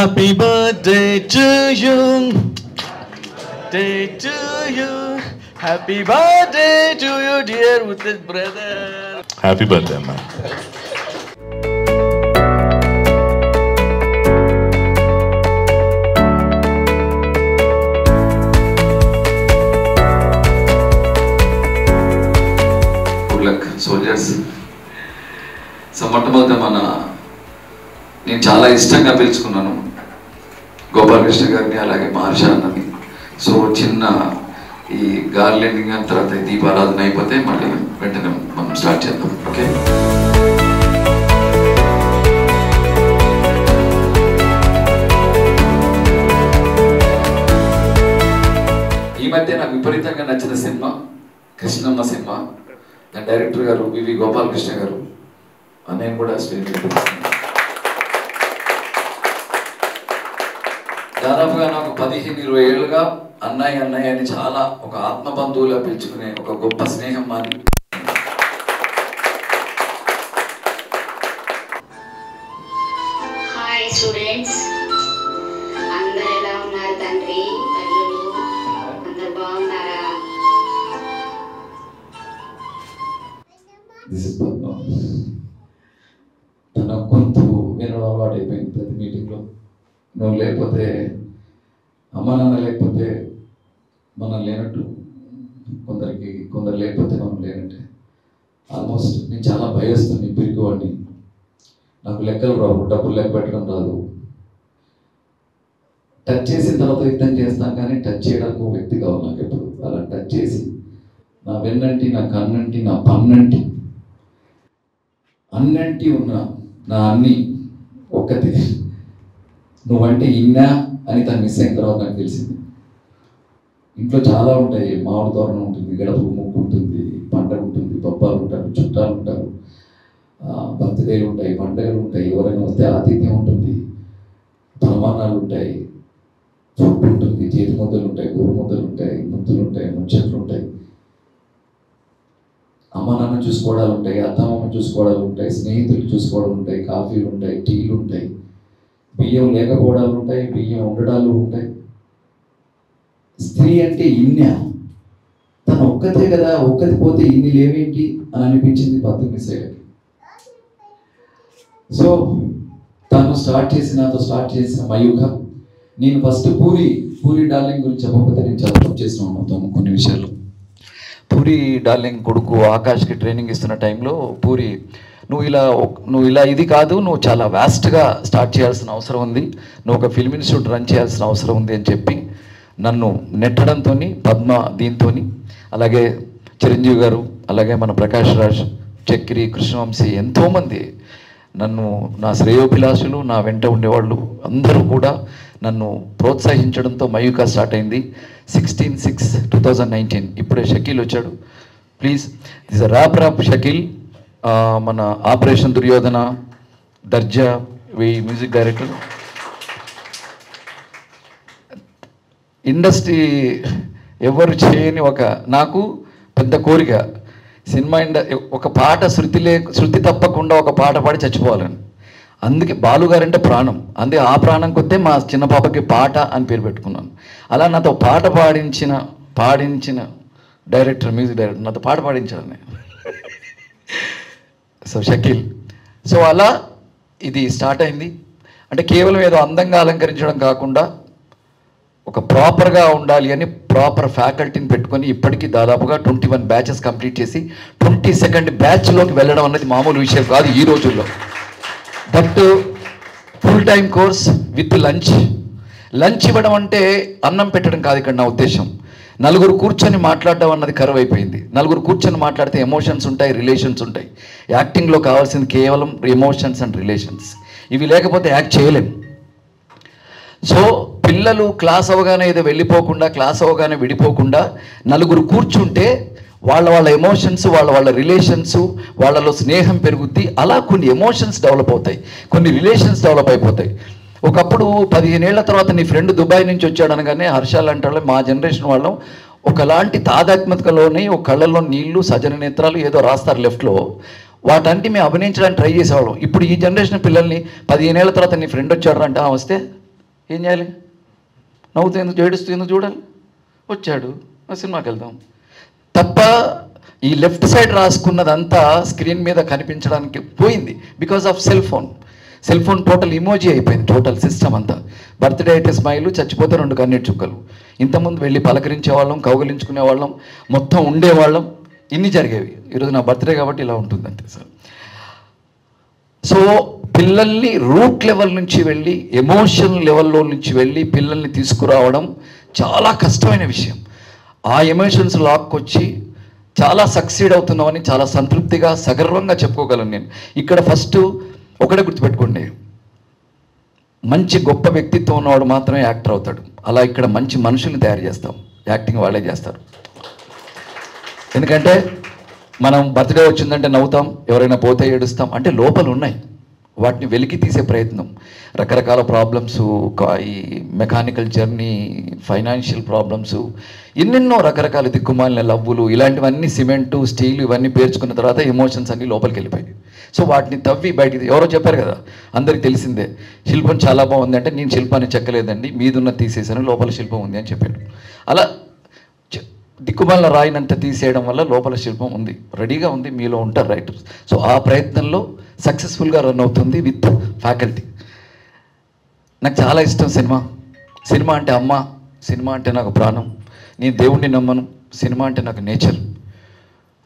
Happy birthday to you. Day to you. Happy birthday to you, dear Uthit brother. Happy birthday, man. Good luck, soldiers. So మొట్టమొదట నేను చాలా ఇష్టంగా పిలుచుకున్నాను గోపాలకృష్ణ గారిని, అలాగే మహర్షి అన్నని. సో చిన్న ఈ గార్లెండింగ్ అని తర్వాత దీపారాధన అయిపోతే మళ్ళీ వెంటనే మనం స్టార్ట్ చేద్దాం. ఓకే, ఈ మధ్య నాకు విపరీతంగా నచ్చిన సినిమా కృష్ణమ్మ సినిమా. దాని డైరెక్టర్ గారు వివి గోపాలకృష్ణ గారు. నేను కూడా స్టేజ్ దాదాపుగా నాకు 15-20 ఏళ్ళుగా అన్నయ్య అన్నయ్య అని చాలా ఒక ఆత్మబంధువులా పిలుచుకునే ఒక గొప్ప స్నేహం మాది. హాయ్ స్టూడెంట్స్, అందరు ఎలా ఉన్నారు? తండ్రి తల్లులు అందరు బాగున్నారా? తన గొంతు వినడం అలవాటు అయిపోయింది ప్రతి మీటింగ్లో. నువ్వు లేకపోతే అమ్మ నాన్న లేకపోతే మనం లేనట్టు, కొందరు లేకపోతే మనం లేనట్టే. ఆల్మోస్ట్ నేను చాలా భయస్తుంది పిరికివాడిని. నాకు లెక్కలు రావు, డబ్బులు లెక్క పెట్టడం రాదు. టచ్ చేసిన తర్వాత యుద్ధం చేస్తాను, కానీ టచ్ చేయడానికి ఒక వ్యక్తి కావాలి నాకు ఎప్పుడు. అలా టచ్ చేసి నా వెన్నంటి, నా కన్నంటి, నా పన్నంటి, అన్నంటి ఉన్న నా అన్ని ఒక్కటి నువ్వంటే ఇన్నా అని తను మిస్ అయిన తర్వాత నాకు తెలిసింది. ఇంట్లో చాలా ఉంటాయి, మామిడి తోరణం ఉంటుంది, గడప ముక్కు ఉంటుంది, పండగ ఉంటుంది, పబ్బాలు ఉంటారు, చుట్టాలు ఉంటారు, బర్త్డేలు ఉంటాయి, పండుగలు ఉంటాయి, ఎవరైనా వస్తే ఆతిథ్యం ఉంటుంది, ప్రమాణాలు ఉంటాయి, ఫుడ్ ఉంటుంది, చేతి ముద్దలు ఉంటాయి, గోరు ముద్దలు ఉంటాయి, ముద్దులు ఉంటాయి, ముచ్చట్లు ఉంటాయి, అమ్మ నాన్న చూసుకోవడాలు ఉంటాయి, అత్తమ్మ చూసుకోవడాలు ఉంటాయి, స్నేహితులు చూసుకోవడాలు ఉంటాయి, కాఫీలు ఉంటాయి, టీలు ఉంటాయి, బియ్యం లేకపోవడాలు ఉంటాయి, బియ్యం ఉండడాలు ఉంటాయి. స్త్రీ అంటే ఇన్నే, తను ఒక్కతే కదా, ఒక్కతి పోతే ఇన్ని లేవేంటి అని అనిపించింది 19 ఏళ్ళకి. సో తను నాతో స్టార్ట్ చేసిన మయూఖ. నేను ఫస్ట్ పూరి డార్లింగ్ గురించి చెప్పకపోతే నేను చాలా తప్పు చేసిన ఉన్నాను కొన్ని విషయాలు. పూరి డార్లింగ్ కొడుకు ఆకాష్కి ట్రైనింగ్ ఇస్తున్న టైంలో పూరి, నువ్వు ఇలా ఇది కాదు, నువ్వు చాలా వ్యాస్ట్గా స్టార్ట్ చేయాల్సిన అవసరం ఉంది, నువ్వు ఒక ఫిల్మ్ ఇన్స్టిట్యూట్ రన్ చేయాల్సిన అవసరం ఉంది అని చెప్పి నన్ను నెట్టడంతో, పద్మ దీంతో, అలాగే చిరంజీవి గారు, అలాగే మన ప్రకాష్ రాజ్, చక్రి, కృష్ణవంశీ, ఎంతోమంది నన్ను, నా శ్రేయోభిలాషులు, నా వెంట ఉండేవాళ్ళు అందరూ కూడా నన్ను ప్రోత్సహించడంతో మయూఖ స్టార్ట్ అయింది. 16/6/2019. ఇప్పుడే షకీల్ వచ్చాడు. ప్లీజ్ దిస్ ర్యాప్ షకీల్, మన Operation Duryodhana, Darja, music director. Industry ఎవరు చేయని నాకు పెద్ద కోరిక, సినిమా ఒక పాట శృతి తప్పకుండా ఒక పాట పాడి చచ్చిపోవాలని. అందుకే బాలుగారంటే ప్రాణం, అందుకే ఆ ప్రాణం కొద్దే మా చిన్న పాపకి పాట అని పేరు పెట్టుకున్నాను. అలా నాతో పాట పాడించిన డైరెక్టర్, మ్యూజిక్ డైరెక్టర్ నాతో పాట పాడించాడు నేను. సో షకీల్. సో అలా ఇది స్టార్ట్ అయింది. అంటే కేవలం ఏదో అందంగా అలంకరించడం కాకుండా ఒక ప్రాపర్గా ఉండాలి అని ప్రాపర్ ఫ్యాకల్టీని పెట్టుకొని ఇప్పటికీ దాదాపుగా 21 బ్యాచెస్ కంప్లీట్ చేసి 22nd బ్యాచ్లోకి వెళ్ళడం అనేది మామూలు విషయం కాదు ఈ రోజుల్లో. But full time course with lunch ఇవ్వడం అంటే అన్నం పెట్టడం కాదు ఇక్కడ నా ఉద్దేశం. నలుగురు కూర్చొని మాట్లాడడం అన్నది కరువు అయిపోయింది. నలుగురు కూర్చొని మాట్లాడితే ఎమోషన్స్ ఉంటాయి, రిలేషన్స్ ఉంటాయి. యాక్టింగ్లో కావాల్సింది కేవలం ఎమోషన్స్ అండ్ రిలేషన్స్. ఇవి లేకపోతే యాక్ట్ చేయలేం. సో పిల్లలు క్లాస్ అవగానే ఏదో వెళ్ళిపోకుండా, క్లాస్ అవగానే విడిపోకుండా నలుగురు కూర్చుంటే వాళ్ళ ఎమోషన్స్, వాళ్ళ రిలేషన్స్, వాళ్ళలో స్నేహం పెరుగుద్ది. అలా కొన్ని ఎమోషన్స్ డెవలప్ అవుతాయి, కొన్ని రిలేషన్స్ డెవలప్ అయిపోతాయి. ఒకప్పుడు 15 ఏళ్ల తర్వాత నీ ఫ్రెండ్ దుబాయ్ నుంచి వచ్చాడు అనగానే హర్షాలు అంటాడు, మా జనరేషన్ వాళ్ళం ఒకలాంటి తాదాత్మకలోని ఒక కళ్ళల్లో నీళ్లు, సజన నేత్రాలు ఏదో రాస్తారు లెఫ్ట్లో, వాటంటి మేము అభినయించడానికి ట్రై చేసేవాళ్ళం. ఇప్పుడు ఈ జనరేషన్ పిల్లల్ని 15 ఏళ్ల తర్వాత నీ ఫ్రెండ్ వచ్చాడు అంటే వస్తే ఏం చేయాలి? నవ్వుతూ ఎందుకు, ఏడుస్తూ ఎందుకు చూడాలి? వచ్చాడు, ఆ సినిమాకి వెళ్దాం తప్ప ఈ లెఫ్ట్ సైడ్ రాసుకున్నదంతా స్క్రీన్ మీద కనిపించడానికి పోయింది. Because of cell phone total emoji అయిపోయింది, టోటల్ సిస్టమ్ అంతా. బర్త్డే అయితే స్మైలు, చచ్చిపోతే 2 కన్నీటి చుక్కలు. ఇంతకుముందు వెళ్ళి పలకరించే వాళ్ళం, కౌగిలించుకునే వాళ్ళం, మొత్తం ఉండేవాళ్ళం, ఇన్ని జరిగేవి. ఈరోజు నా బర్త్డే కాబట్టి ఇలా ఉంటుంది అంతే సార్. సో పిల్లల్ని రూట్ లెవెల్ నుంచి వెళ్ళి, ఎమోషనల్ లెవెల్లో నుంచి వెళ్ళి పిల్లల్ని తీసుకురావడం చాలా కష్టమైన విషయం. ఆ ఎమోషన్స్ లాక్కొచ్చి చాలా సక్సీడ్ అవుతున్నామని చాలా సంతృప్తిగా సగర్వంగా చెప్పుకోగలను నేను. ఇక్కడ ఫస్ట్ ఒకటే గుర్తుపెట్టుకోండి, మంచి గొప్ప వ్యక్తిత్వం ఉన్నవాడు మాత్రమే యాక్టర్ అవుతాడు. అలా ఇక్కడ మంచి మనుషుల్ని తయారు చేస్తాం, యాక్టింగ్ వాళ్ళే చేస్తారు. ఎందుకంటే మనం బర్త్డే వచ్చిందంటే నవ్వుతాం, ఎవరైనా పోతే ఏడుస్తాం, అంటే లోపల ఉన్నాయి, వాటిని వెలికి తీసే ప్రయత్నం. రకరకాల ప్రాబ్లమ్స్, ఈ మెకానికల్ జర్నీ, ఫైనాన్షియల్ ప్రాబ్లమ్స్, ఎన్నెన్నో రకరకాల దిక్కుమాలిన లవ్వులు, ఇలాంటివన్నీ సిమెంటు, స్టీల్ ఇవన్నీ పేర్చుకున్న తర్వాత ఎమోషన్స్ అన్నీ లోపలికి వెళ్ళిపోయాయి. సో వాటిని తవ్వి బయటికి, ఎవరో చెప్పారు కదా, అందరికి తెలిసిందే, శిల్పం చాలా బాగుంది అంటే నేను శిల్పాన్ని చెక్కలేదండి, మీదున్న తీసేసాను, లోపల శిల్పం ఉంది అని చెప్పాడు. అలా దిక్కుమాలిన రాయినంత తీసేయడం వల్ల లోపల శిల్పం ఉంది, రెడీగా ఉంది, మీలో ఉంటారు రైటర్స్. సో ఆ ప్రయత్నంలో సక్సెస్ఫుల్గా రన్ అవుతుంది విత్ ఫ్యాకల్టీ. నాకు చాలా ఇష్టం సినిమా అంటే అమ్మ, సినిమా అంటే నాకు ప్రాణం, నేను దేవుణ్ణి నమ్మను, సినిమా అంటే నాకు నేచర్.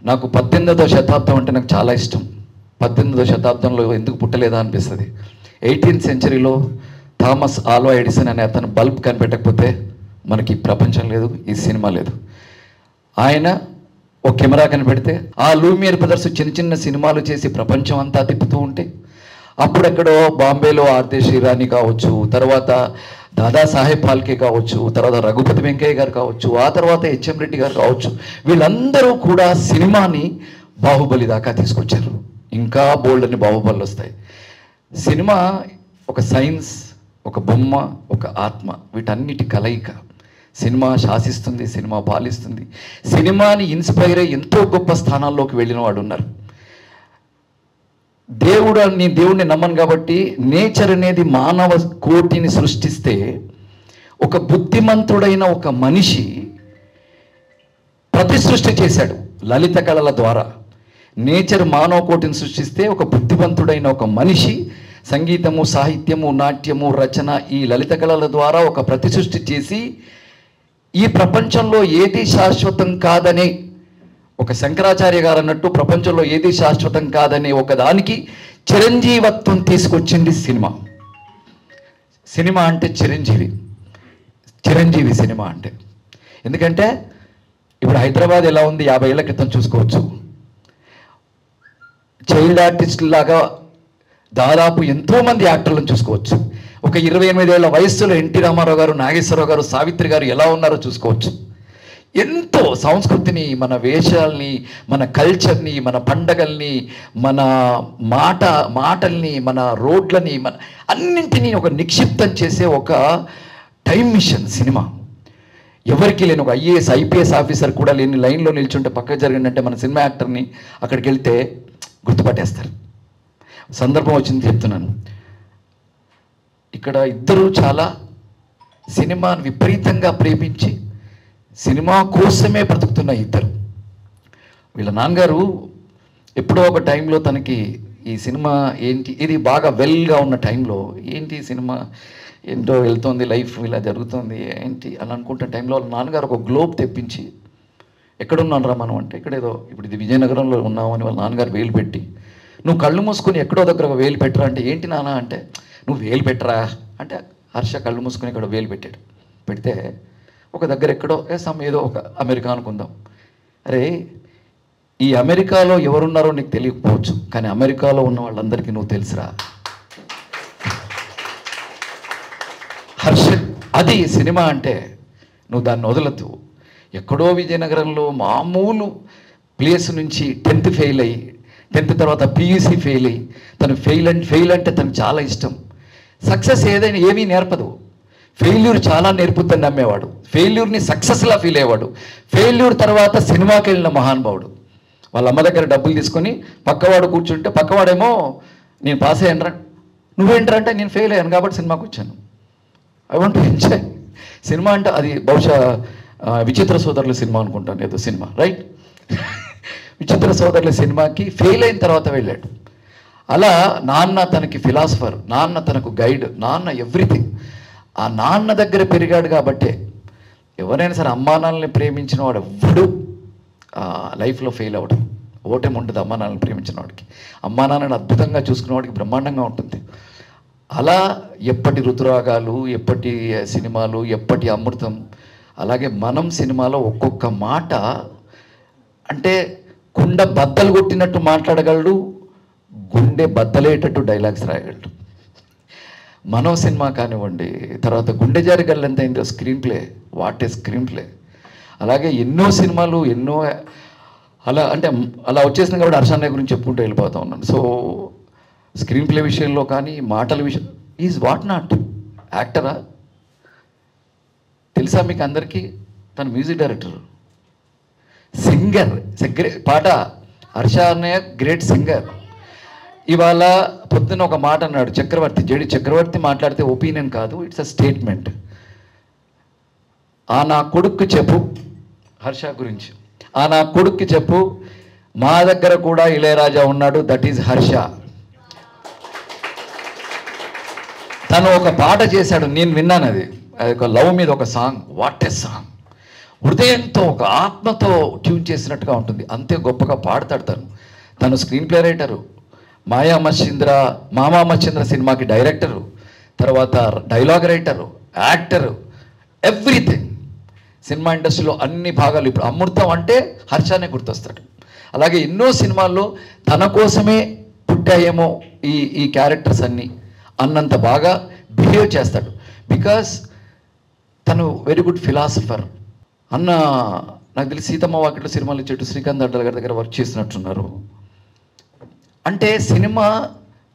నాకు 18వ శతాబ్దం అంటే నాకు చాలా ఇష్టం. 18వ శతాబ్దంలో ఎందుకు పుట్టలేదా అనిపిస్తుంది. 18th సెంచరీలో థామస్ ఆల్వా ఎడిసన్ అనే అతను బల్బ్ కనిపెట్టకపోతే మనకి ప్రపంచం లేదు, ఈ సినిమా లేదు. ఆయన ఒక కెమెరా కనిపెడితే ఆ లూమియర్ బ్రదర్స్ చిన్న చిన్న సినిమాలు చేసి ప్రపంచం అంతా తిప్పుతూ ఉంటే, అప్పుడెక్కడో బాంబేలో ఆర్దే శ్రీరాణి కావచ్చు, తర్వాత దాదాసాహెబ్ ఫాల్కే కావచ్చు, తర్వాత రఘుపతి వెంకయ్య గారు కావచ్చు, ఆ తర్వాత హెచ్ఎం రెడ్డి గారు కావచ్చు, వీళ్ళందరూ కూడా సినిమాని బాహుబలి దాకా తీసుకొచ్చారు. ఇంకా బోల్డ్ అని బాహుబలి వస్తాయి. సినిమా ఒక సైన్స్, ఒక బొమ్మ, ఒక ఆత్మ, వీటన్నిటి కలయిక. సినిమా శాసిస్తుంది, సినిమా పాలిస్తుంది. సినిమాని ఇన్స్పైర్ అయ్యి ఎంతో గొప్ప స్థానాల్లోకి వెళ్ళిన వాడు ఉన్నారు. నేను దేవుడిని నమ్మను కాబట్టి, నేచర్ అనేది మానవ కోటిని సృష్టిస్తే, ఒక బుద్ధిమంతుడైన ఒక మనిషి ప్రతి సృష్టి చేశాడు లలిత కళల ద్వారా. నేచర్ మానవ కోటిని సృష్టిస్తే, ఒక బుద్ధిమంతుడైన ఒక మనిషి సంగీతము, సాహిత్యము, నాట్యము, రచన, ఈ లలిత కళల ద్వారా ఒక ప్రతి సృష్టి చేసి, ఈ ప్రపంచంలో ఏది శాశ్వతం కాదనే, ఒక శంకరాచార్య గారు అన్నట్టు ప్రపంచంలో ఏది శాశ్వతం కాదనే ఒక దానికి చిరంజీవత్వం తీసుకొచ్చింది సినిమా. సినిమా అంటే చిరంజీవి సినిమా అంటే. ఎందుకంటే ఇప్పుడు హైదరాబాద్ ఎలా ఉంది 50 ఏళ్ల క్రితం చూసుకోవచ్చు. చైల్డ్ ఆర్టిస్ట్ లాగా దాదాపు ఎంతోమంది యాక్టర్లను చూసుకోవచ్చు. ఒక 28 ఏళ్ల వయస్సులో ఎన్టీ రామారావు గారు, నాగేశ్వరరావు గారు, సావిత్రి గారు ఎలా ఉన్నారో చూసుకోవచ్చు. ఎంతో సంస్కృతిని, మన వేషాలని, మన కల్చర్ని, మన పండగల్ని, మన మాటల్ని, మన రోడ్లని, మన అన్నింటినీ ఒక నిక్షిప్తం చేసే ఒక టైం మిషన్ సినిమా. ఎవరికి లేని ఒక IAS IPS ఆఫీసర్ కూడా లేని లైన్లో నిల్చుంటే పక్కకు జరిగిందంటే మన సినిమా యాక్టర్ని అక్కడికి వెళ్తే గుర్తుపట్టేస్తారు. సందర్భం వచ్చింది చెప్తున్నాను. ఇక్కడ ఇద్దరు చాలా సినిమాను విపరీతంగా ప్రేమించి సినిమా కోసమే బ్రతుకుతున్న ఇద్దరు. వీళ్ళ నాన్నగారు ఎప్పుడో ఒక టైంలో తనకి ఈ సినిమా ఏంటి, ఇది బాగా వెల్గా ఉన్న టైంలో, ఏంటి సినిమా ఏంటో వెళ్తుంది, లైఫ్ ఇలా జరుగుతుంది ఏంటి అని అనుకుంటున్న టైంలో వాళ్ళ నాన్నగారు ఒక గ్లోబ్ తెప్పించి, ఎక్కడున్నాను రా మనం అంటే, ఇక్కడేదో ఇప్పుడు ఇది విజయనగరంలో ఉన్నామని వాళ్ళ నాన్నగారు వేలు పెట్టి, నువ్వు కళ్ళు మూసుకొని ఎక్కడో దగ్గర ఒక వేలు పెట్టరా అంటే, ఏంటి నాన్న అంటే, నువ్వు వేలు పెట్టరా అంటే, హర్ష కళ్ళు మూసుకొని ఇక్కడ వేలు పెట్టాడు. పెడితే ఒక దగ్గర ఎక్కడో ఏదో ఒక అమెరికా అనుకుందాం. అరే, ఈ అమెరికాలో ఎవరున్నారో నీకు తెలియకపోవచ్చు, కానీ అమెరికాలో ఉన్న వాళ్ళందరికీ నువ్వు తెలుసురా. హర్ష, అది సినిమా అంటే. నువ్వు దాన్ని వదలద్దు. ఎక్కడో విజయనగరంలో మామూలు ప్లేస్ నుంచి 10th ఫెయిల్ అయ్యి, 10th తర్వాత PUC ఫెయిల్ అయ్యి, తను ఫెయిల్ అంటే తనకు చాలా ఇష్టం. సక్సెస్ ఏదైనా ఏమీ నేర్పదు, ఫెయిల్యూర్ చాలా నేర్పుద్దని నమ్మేవాడు, ఫెయిల్యూర్ని సక్సెస్లా ఫీల్ అయ్యేవాడు. ఫెయిల్యూర్ తర్వాత సినిమాకి వెళ్ళిన మహానుభావుడు. వాళ్ళ అమ్మ దగ్గర డబ్బులు తీసుకొని పక్కవాడు కూర్చుంటే, పక్కవాడేమో నేను పాస్ అయ్యాను, నువ్వేంట్రా అంటే నేను ఫెయిల్ అయ్యాను కాబట్టి సినిమాకి వచ్చాను. I want to enjoy. Cinema అంటే అది బహుశా విచిత్ర సోదరుల సినిమా అనుకుంటాను, ఏదో సినిమా రైట్. విచిత్ర సోదరుల సినిమాకి ఫెయిల్ అయిన తర్వాత వెళ్ళాడు. అలా నాన్న తనకి ఫిలాసఫర్, నాన్న తనకు గైడ్, నాన్న ఎవ్రీథింగ్. ఆ నాన్న దగ్గర పెరిగాడు కాబట్టే ఎవరైనా సరే అమ్మా నాన్నని ప్రేమించిన వాడు ఎవ్వడు లైఫ్లో ఫెయిల్ అవ్వడం, ఓటమి ఉంటుంది అమ్మా నాన్నని ప్రేమించిన వాడికి. అమ్మా నాన్నని అద్భుతంగా చూసుకునే వాడికి బ్రహ్మాండంగా ఉంటుంది. అలా ఎప్పటి ఋతురాగాలు, ఎప్పటి సినిమాలు, ఎప్పటి అమృతం. అలాగే మనం సినిమాలో ఒక్కొక్క మాట అంటే కుండ బద్దలు కొట్టినట్టు మాట్లాడగలడు, గుండె బద్దలేటట్టు డైలాగ్స్ రాయగలడు. మనం సినిమా కానివ్వండి, తర్వాత గుండె జారి గల్లంత అయిందో screen play, what a screen play. అలాగే ఎన్నో సినిమాలు, ఎన్నో అలా అంటే అలా వచ్చేసింది కాబట్టి హర్షాన్నయ్య గురించి చెప్పుకుంటూ వెళ్ళిపోతూ ఉన్నాను. సో స్క్రీన్ ప్లే విషయంలో కానీ, మాటల విషయం, ఈజ్ వాట్ నాట్ యాక్టరా తెలుసా మీకు అందరికీ? తన మ్యూజిక్ డైరెక్టర్, సింగర్, పాట హర్ష అన్నయ్య గ్రేట్ సింగర్. ఇవాళ పొద్దున్న ఒక మాట అన్నాడు చక్రవర్తి, జేడి చక్రవర్తి మాట్లాడితే ఒపీనియన్ కాదు, ఇట్స్ అ స్టేట్మెంట్. ఆ నా కొడుక్కి చెప్పు, హర్ష గురించి, ఆ నా కొడుక్కి చెప్పు, మా దగ్గర కూడా ఇళయరాజా ఉన్నాడు, దట్ ఈజ్ హర్ష. తను ఒక పాట చేశాడు, నేను విన్నాను, అది ఒక లవ్ మీద ఒక సాంగ్, వాట్ ఏ సాంగ్. హృదయంతో ఒక ఆత్మతో ట్యూన్ చేసినట్టుగా ఉంటుంది, అంతే గొప్పగా పాడతాడు తను. తను స్క్రీన్ ప్లే రైటరు, మామా మచ్చింద్ర సినిమాకి డైరెక్టరు, తర్వాత dialogue writer, actor, everything. Cinema ఇండస్ట్రీలో అన్ని భాగాలు. ఇప్పుడు అమృతం అంటే హర్షానే గుర్తొస్తాడు. అలాగే ఎన్నో సినిమాల్లో తన కోసమే పుట్టాయేమో ఈ క్యారెక్టర్స్ అన్నీ అన్నంత బాగా బిహేవ్ చేస్తాడు. బికాస్ తను వెరీ గుడ్ ఫిలాసఫర్. అన్న నాకు తెలిసి సీతమ్మ వాకిట్లో సినిమాలు చెట్టు శ్రీకాంత్ అడ్డల గారి దగ్గర వర్క్ చేసినట్టున్నారు. అంటే సినిమా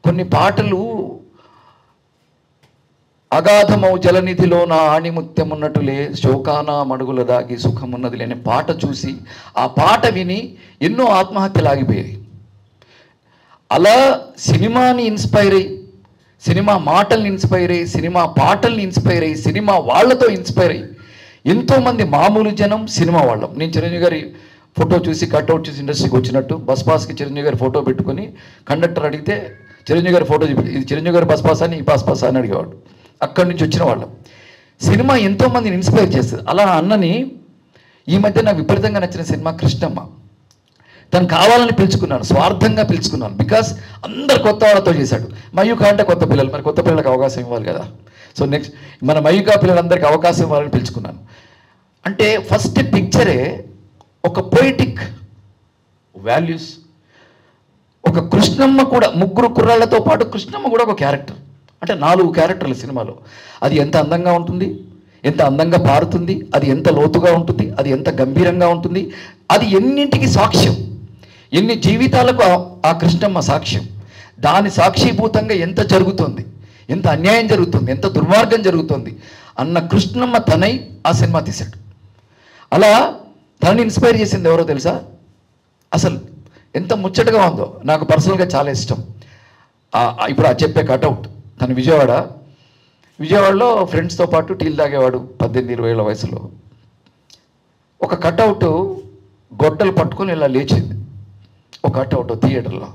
కొన్ని పాటలు అగాధమౌ జలనిధిలో నా ఆణిముత్యం ఉన్నట్టులే శోకాన మడుగుల దాగి సుఖమున్నది లేని పాట చూసి ఆ పాట విని ఎన్నో ఆత్మహత్యలు ఆగిపోయాయి. అలా సినిమాని ఇన్స్పైర్ అయ్యి, సినిమా మాటల్ని ఇన్స్పైర్ అయ్యి, సినిమా పాటల్ని ఇన్స్పైర్ అయ్యి, సినిమా వాళ్ళతో ఇన్స్పైర్ అయ్యి ఎంతోమంది మామూలు జనం సినిమా వాళ్ళం. నేను చిరంజీవి గారి ఫోటో చూసి కట్అవుట్ చూసి ఇండస్ట్రీకి వచ్చినట్టు బస్ పాస్కి చిరంజీవి గారి ఫోటో పెట్టుకొని కండక్టర్ అడిగితే చిరంజీవి గారి ఫోటో చూపి, ఇది చిరంజీవి గారి బస్ పాస్ అని, ఈ బస్ పాస్ అని అడిగేవాడు. అక్కడి నుంచి వచ్చిన వాళ్ళం. సినిమా ఎంతోమందిని ఇన్స్పైర్ చేస్తుంది. అలా అన్నని ఈ మధ్య నాకు విపరీతంగా నచ్చిన సినిమా కృష్ణమ్మ. తను కావాలని పిలుచుకున్నాను, స్వార్థంగా పిలుచుకున్నాను. బికాస్ అందరు కొత్త వాళ్ళతో చేశాడు. మయూకా అంటే కొత్త పిల్లలు, మరి కొత్త పిల్లలకు అవకాశం ఇవ్వాలి కదా. సో నెక్స్ట్ మన మయూకా పిల్లలందరికీ అవకాశం ఇవ్వాలని పిలుచుకున్నాను. అంటే ఫస్ట్ పిక్చరే ఒక పొయిటిక్ వాల్యూస్. ఒక కృష్ణమ్మ కూడా, ముగ్గురు కుర్రాళ్లతో పాటు కృష్ణమ్మ కూడా ఒక క్యారెక్టర్. అంటే 4 క్యారెక్టర్లు సినిమాలో. అది ఎంత అందంగా ఉంటుంది, ఎంత అందంగా పారుతుంది, అది ఎంత లోతుగా ఉంటుంది, అది ఎంత గంభీరంగా ఉంటుంది, అది ఎన్నింటికి సాక్ష్యం, ఎన్ని జీవితాలకు ఆ కృష్ణమ్మ సాక్ష్యం. దాని సాక్షిభూతంగా ఎంత జరుగుతుంది, ఎంత అన్యాయం జరుగుతుంది, ఎంత దుర్మార్గం జరుగుతుంది అన్న కృష్ణమ్మ తనై ఆ సినిమా తీశాడు. అలా తనని ఇన్స్పైర్ చేసింది ఎవరో తెలుసా? అసలు ఎంత ముచ్చటగా ఉందో, నాకు పర్సనల్గా చాలా ఇష్టం. ఇప్పుడు ఆ చెప్పే కటౌట్, తను విజయవాడలో ఫ్రెండ్స్తో పాటు టీలు తాగేవాడు 18-20 ఏళ్ళ వయసులో. ఒక కటౌట్ గొడ్డలు పట్టుకొని ఇలా లేచింది, ఒక కటౌట్ థియేటర్లో,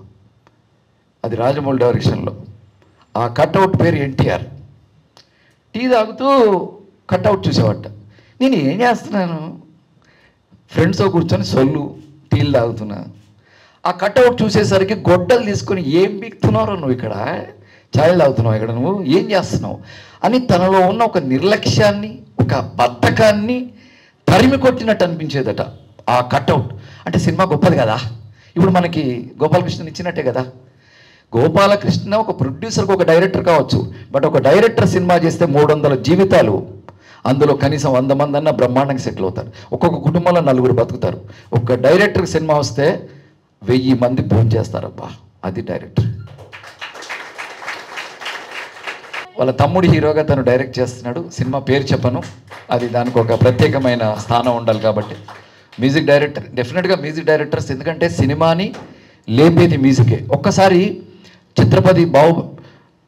అది రాజమౌళి డైరెక్షన్లో. ఆ కటౌట్ పేరు ఎన్టీఆర్. టీ తాగుతూ కటౌట్ చూసేవాట. నేను ఏం చేస్తున్నాను, ఫ్రెండ్స్తో కూర్చొని సొల్లు టీలు తాగుతున్నా. ఆ కటౌట్ చూసేసరికి గొడ్డలు తీసుకొని, ఏం బిక్తున్నారో నువ్వు ఇక్కడ, ఛాయలు తాగుతున్నావు ఇక్కడ, నువ్వు ఏం చేస్తున్నావు అని తనలో ఉన్న ఒక నిర్లక్ష్యాన్ని, ఒక బద్ధకాన్ని తరిమి కొట్టినట్టు అనిపించేదట ఆ కటౌట్. అంటే సినిమా గొప్పది కదా. ఇప్పుడు మనకి గోపాలకృష్ణని ఇచ్చినట్టే కదా. గోపాలకృష్ణ ఒక ప్రొడ్యూసర్కి ఒక డైరెక్టర్ కావచ్చు, బట్ ఒక డైరెక్టర్ సినిమా చేస్తే 300 జీవితాలు, అందులో కనీసం 100 మంది అన్న బ్రహ్మాండంగా సెటిల్ అవుతారు. ఒక్కొక్క కుటుంబంలో 4 బతుకుతారు. ఒక డైరెక్టర్ సినిమా వస్తే 1000 మంది భోజనం చేస్తారబ్బా, అది డైరెక్టర్. వాళ్ళ తమ్ముడు హీరోగా తను డైరెక్ట్ చేస్తున్నాడు. సినిమా పేరు చెప్పను, అది దానికి ఒక ప్రత్యేకమైన స్థానం ఉండాలి కాబట్టి. మ్యూజిక్ డైరెక్టర్, డెఫినెట్గా మ్యూజిక్ డైరెక్టర్స్, ఎందుకంటే సినిమాని లేపేది మ్యూజికే. ఒక్కసారి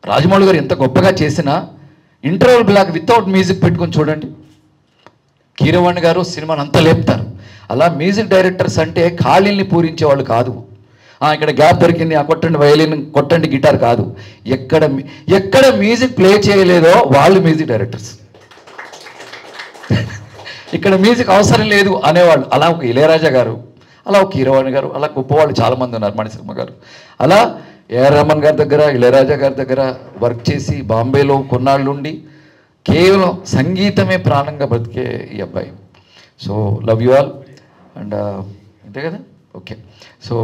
రాజమౌళి గారు ఎంత గొప్పగా చేసినా ఇంటర్వల్ బ్లాక్ వితౌట్ మ్యూజిక్ పెట్టుకొని చూడండి. కీరవాణి గారు సినిమాని అంతా లేపుతారు. అలా మ్యూజిక్ డైరెక్టర్స్ అంటే ఖాళీల్ని పూరించేవాళ్ళు కాదు. ఇక్కడ గ్యాప్ దొరికింది, కొట్టండి వయలిన్, కొట్టండి గిటార్ కాదు. ఎక్కడ మ్యూజిక్ ప్లే చేయలేదో వాళ్ళు మ్యూజిక్ డైరెక్టర్స్. ఇక్కడ మ్యూజిక్ అవసరం లేదు అనేవాళ్ళు. అలా ఒక ఇళయరాజా గారు, అలా ఒక కీరవాణి గారు, అలా గొప్పవాళ్ళు చాలామంది ఉన్నారు. మణిశర్మ గారు, అలా ఏఆర్ రెహమాన్ గారి దగ్గర, ఇళయరాజా గారి దగ్గర వర్క్ చేసి బాంబేలో కొన్నాళ్ళు ఉండి కేవలం సంగీతమే ప్రాణంగా బ్రతికే ఈ అబ్బాయి. So love you all. And అంతే కదా, ఓకే. సో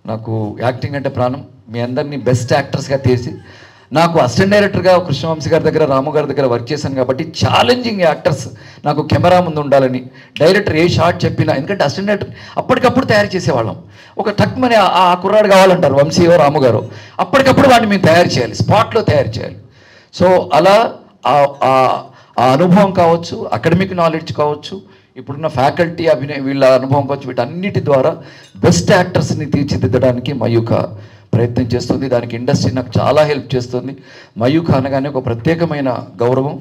నాకు యాక్టింగ్ అంటే ప్రాణం. మీ అందరినీ బెస్ట్ యాక్టర్స్గా తీసి, నాకు అసిస్టెంట్ డైరెక్టర్గా కృష్ణవంశీ గారి దగ్గర, రాము గారి దగ్గర వర్క్ చేశాను కాబట్టి ఛాలెంజింగ్ యాక్టర్స్ నాకు కెమెరా ముందు ఉండాలని, డైరెక్టర్ ఏ షాట్ చెప్పినా, ఎందుకంటే అసిస్టెంట్ డైరెక్టర్ అప్పటికప్పుడు తయారు చేసేవాళ్ళం. ఒక టక్మని ఆ కుర్రాడు కావాలంటారు, వంశీయో రాము గారు, అప్పటికప్పుడు వాడిని మేము తయారు చేయాలి, స్పాట్లో తయారు చేయాలి. సో అలా ఆ అనుభవం కావచ్చు, అకాడమిక్ నాలెడ్జ్ కావచ్చు, ఇప్పుడున్న ఫ్యాకల్టీ వీళ్ళ అనుభవం కావచ్చు, వీటన్నిటి ద్వారా బెస్ట్ యాక్టర్స్ని తీర్చిదిద్దడానికి మయూఖ ప్రయత్నం చేస్తుంది. దానికి ఇండస్ట్రీ నాకు చాలా హెల్ప్ చేస్తుంది. మయూఖ అనగానే ఒక ప్రత్యేకమైన గౌరవం,